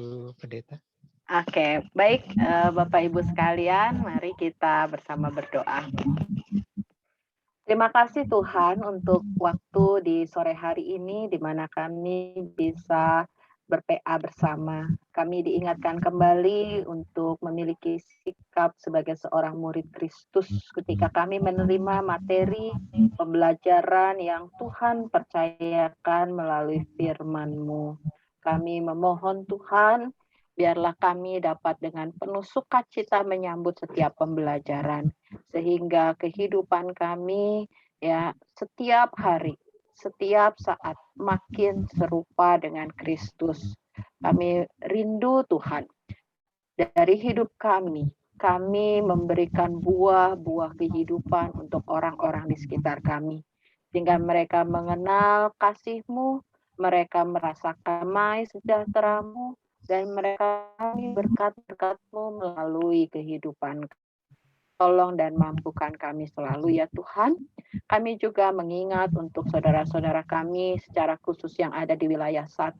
Pendeta. Oke, baik Bapak Ibu sekalian, mari kita bersama berdoa. Terima kasih Tuhan untuk waktu di sore hari ini di mana kami bisa ber-PA bersama. Kami diingatkan kembali untuk memiliki sikap sebagai seorang murid Kristus ketika kami menerima materi pembelajaran yang Tuhan percayakan melalui firman-Mu. Kami memohon Tuhan, biarlah kami dapat dengan penuh sukacita menyambut setiap pembelajaran, sehingga kehidupan kami ya setiap hari, setiap saat makin serupa dengan Kristus. Kami rindu Tuhan, dari hidup kami memberikan buah-buah kehidupan untuk orang-orang di sekitar kami, sehingga mereka mengenal kasih-Mu, mereka merasakan damai sejahtera-Mu, dan mereka berkat-berkat-Mu melalui kehidupan. Tolong dan mampukan kami selalu ya Tuhan. Kami juga mengingat untuk saudara-saudara kami secara khusus yang ada di wilayah 1,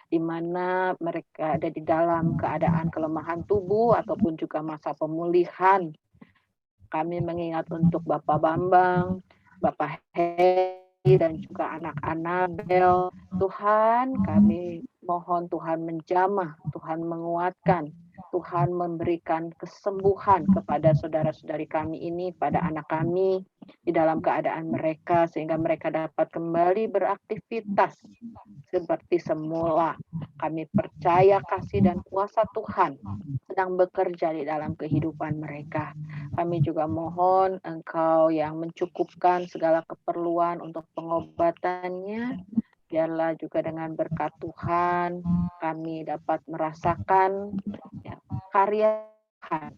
di mana mereka ada di dalam keadaan kelemahan tubuh ataupun juga masa pemulihan. Kami mengingat untuk Bapak Bambang, Bapak Heri, dan juga anak Anabel. Tuhan, kami mohon Tuhan menjamah, Tuhan menguatkan, Tuhan memberikan kesembuhan kepada saudara-saudari kami ini, pada anak kami di dalam keadaan mereka, sehingga mereka dapat kembali beraktivitas seperti semula. Kami percaya kasih dan kuasa Tuhan sedang bekerja di dalam kehidupan mereka. Kami juga mohon Engkau yang mencukupkan segala keperluan untuk pengobatannya. Biarlah juga dengan berkat Tuhan kami dapat merasakan ya, karya Tuhan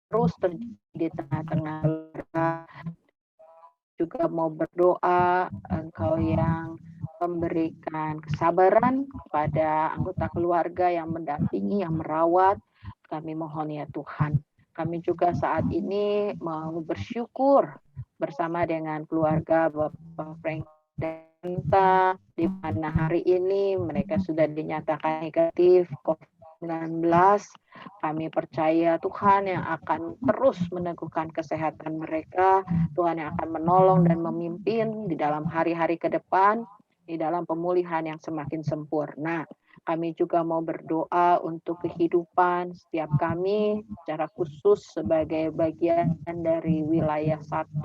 terus terjadi di tengah-tengah mereka, juga mau berdoa, Engkau yang memberikan kesabaran kepada anggota keluarga yang mendampingi, yang merawat. Kami mohon ya Tuhan. Kami juga saat ini mau bersyukur bersama dengan keluarga Bapak Frank dan Tanta, di mana hari ini mereka sudah dinyatakan negatif COVID-19. Kami percaya Tuhan yang akan terus meneguhkan kesehatan mereka, Tuhan yang akan menolong dan memimpin di dalam hari-hari ke depan, di dalam pemulihan yang semakin sempurna. Kami juga mau berdoa untuk kehidupan setiap kami secara khusus sebagai bagian dari wilayah 1.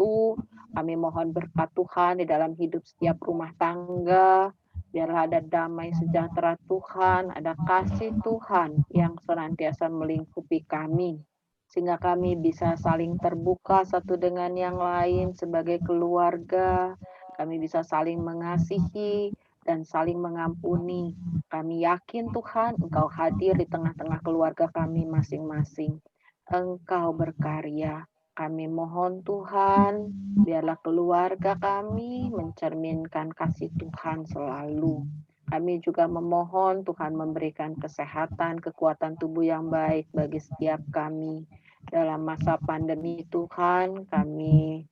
Kami mohon berkat Tuhan di dalam hidup setiap rumah tangga. Biarlah ada damai sejahtera Tuhan, ada kasih Tuhan yang senantiasa melingkupi kami. Sehingga kami bisa saling terbuka satu dengan yang lain sebagai keluarga. Kami bisa saling mengasihi dan saling mengampuni. Kami yakin Tuhan, Engkau hadir di tengah-tengah keluarga kami masing-masing. Engkau berkarya. Kami mohon Tuhan, biarlah keluarga kami mencerminkan kasih Tuhan selalu. Kami juga memohon Tuhan memberikan kesehatan, kekuatan tubuh yang baik bagi setiap kami. Dalam masa pandemi Tuhan, kami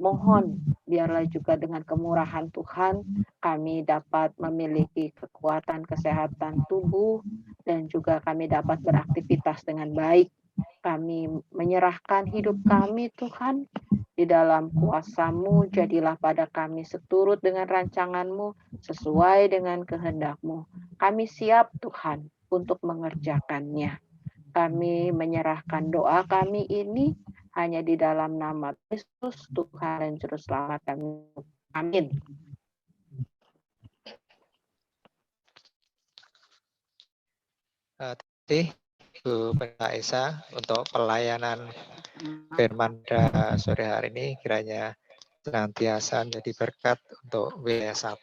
mohon biarlah juga dengan kemurahan Tuhan kami dapat memiliki kekuatan kesehatan tubuh dan juga kami dapat beraktivitas dengan baik. Kami menyerahkan hidup kami Tuhan di dalam kuasa-Mu, jadilah pada kami seturut dengan rancangan-Mu, sesuai dengan kehendak-Mu. Kami siap Tuhan untuk mengerjakannya. Kami menyerahkan doa kami ini hanya di dalam nama Kristus, Tuhan dan Juru Selamat kami. Amin. Terima kasih Bu Pendeta Esa untuk pelayanan firman pada sore hari ini. Kiranya senantiasa menjadi berkat untuk wilayah 1.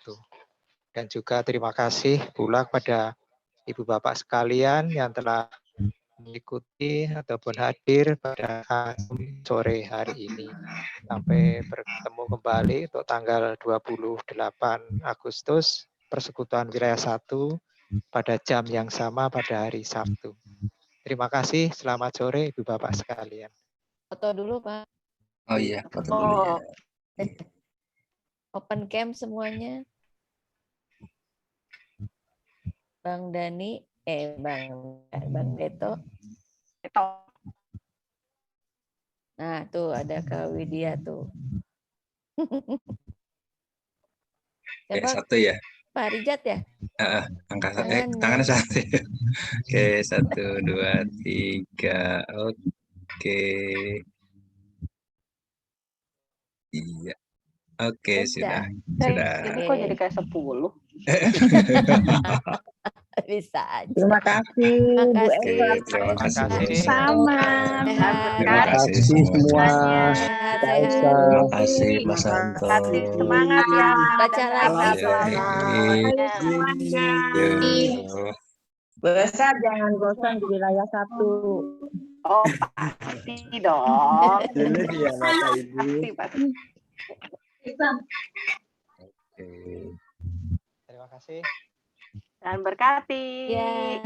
Dan juga terima kasih pula kepada Ibu Bapak sekalian yang telah mengikuti ataupun hadir pada sore hari ini. Sampai bertemu kembali untuk tanggal 28 Agustus, Persekutuan Wilayah 1 pada jam yang sama pada hari Sabtu. Terima kasih, selamat sore Ibu Bapak sekalian. Foto dulu Pak. Oh iya, foto dulu ya. Open cam semuanya. Bang Dani, Bang Deto. Nah, tuh ada Kak Widya tuh. Oke, satu ya. Pak Rijat ya? Tangannya satu. Oke, 1, 2, 3. Oke. Iya. Oke, sudah. Ini kok jadi kayak 10? Bisa aja. Terima kasih Bu Esa. Terima kasih. Sama. Terima kasih semua. Terima kasih Mas Santo. Semangat ya. Baca lagi. Bu Esa jangan bosan di wilayah 1. Oh pasti dong. Ini ya Bapak Ibu. Pasti. Terima kasih. Dan berkati. Ya.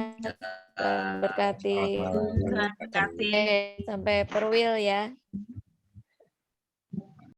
Berkati. Sampai perwil ya.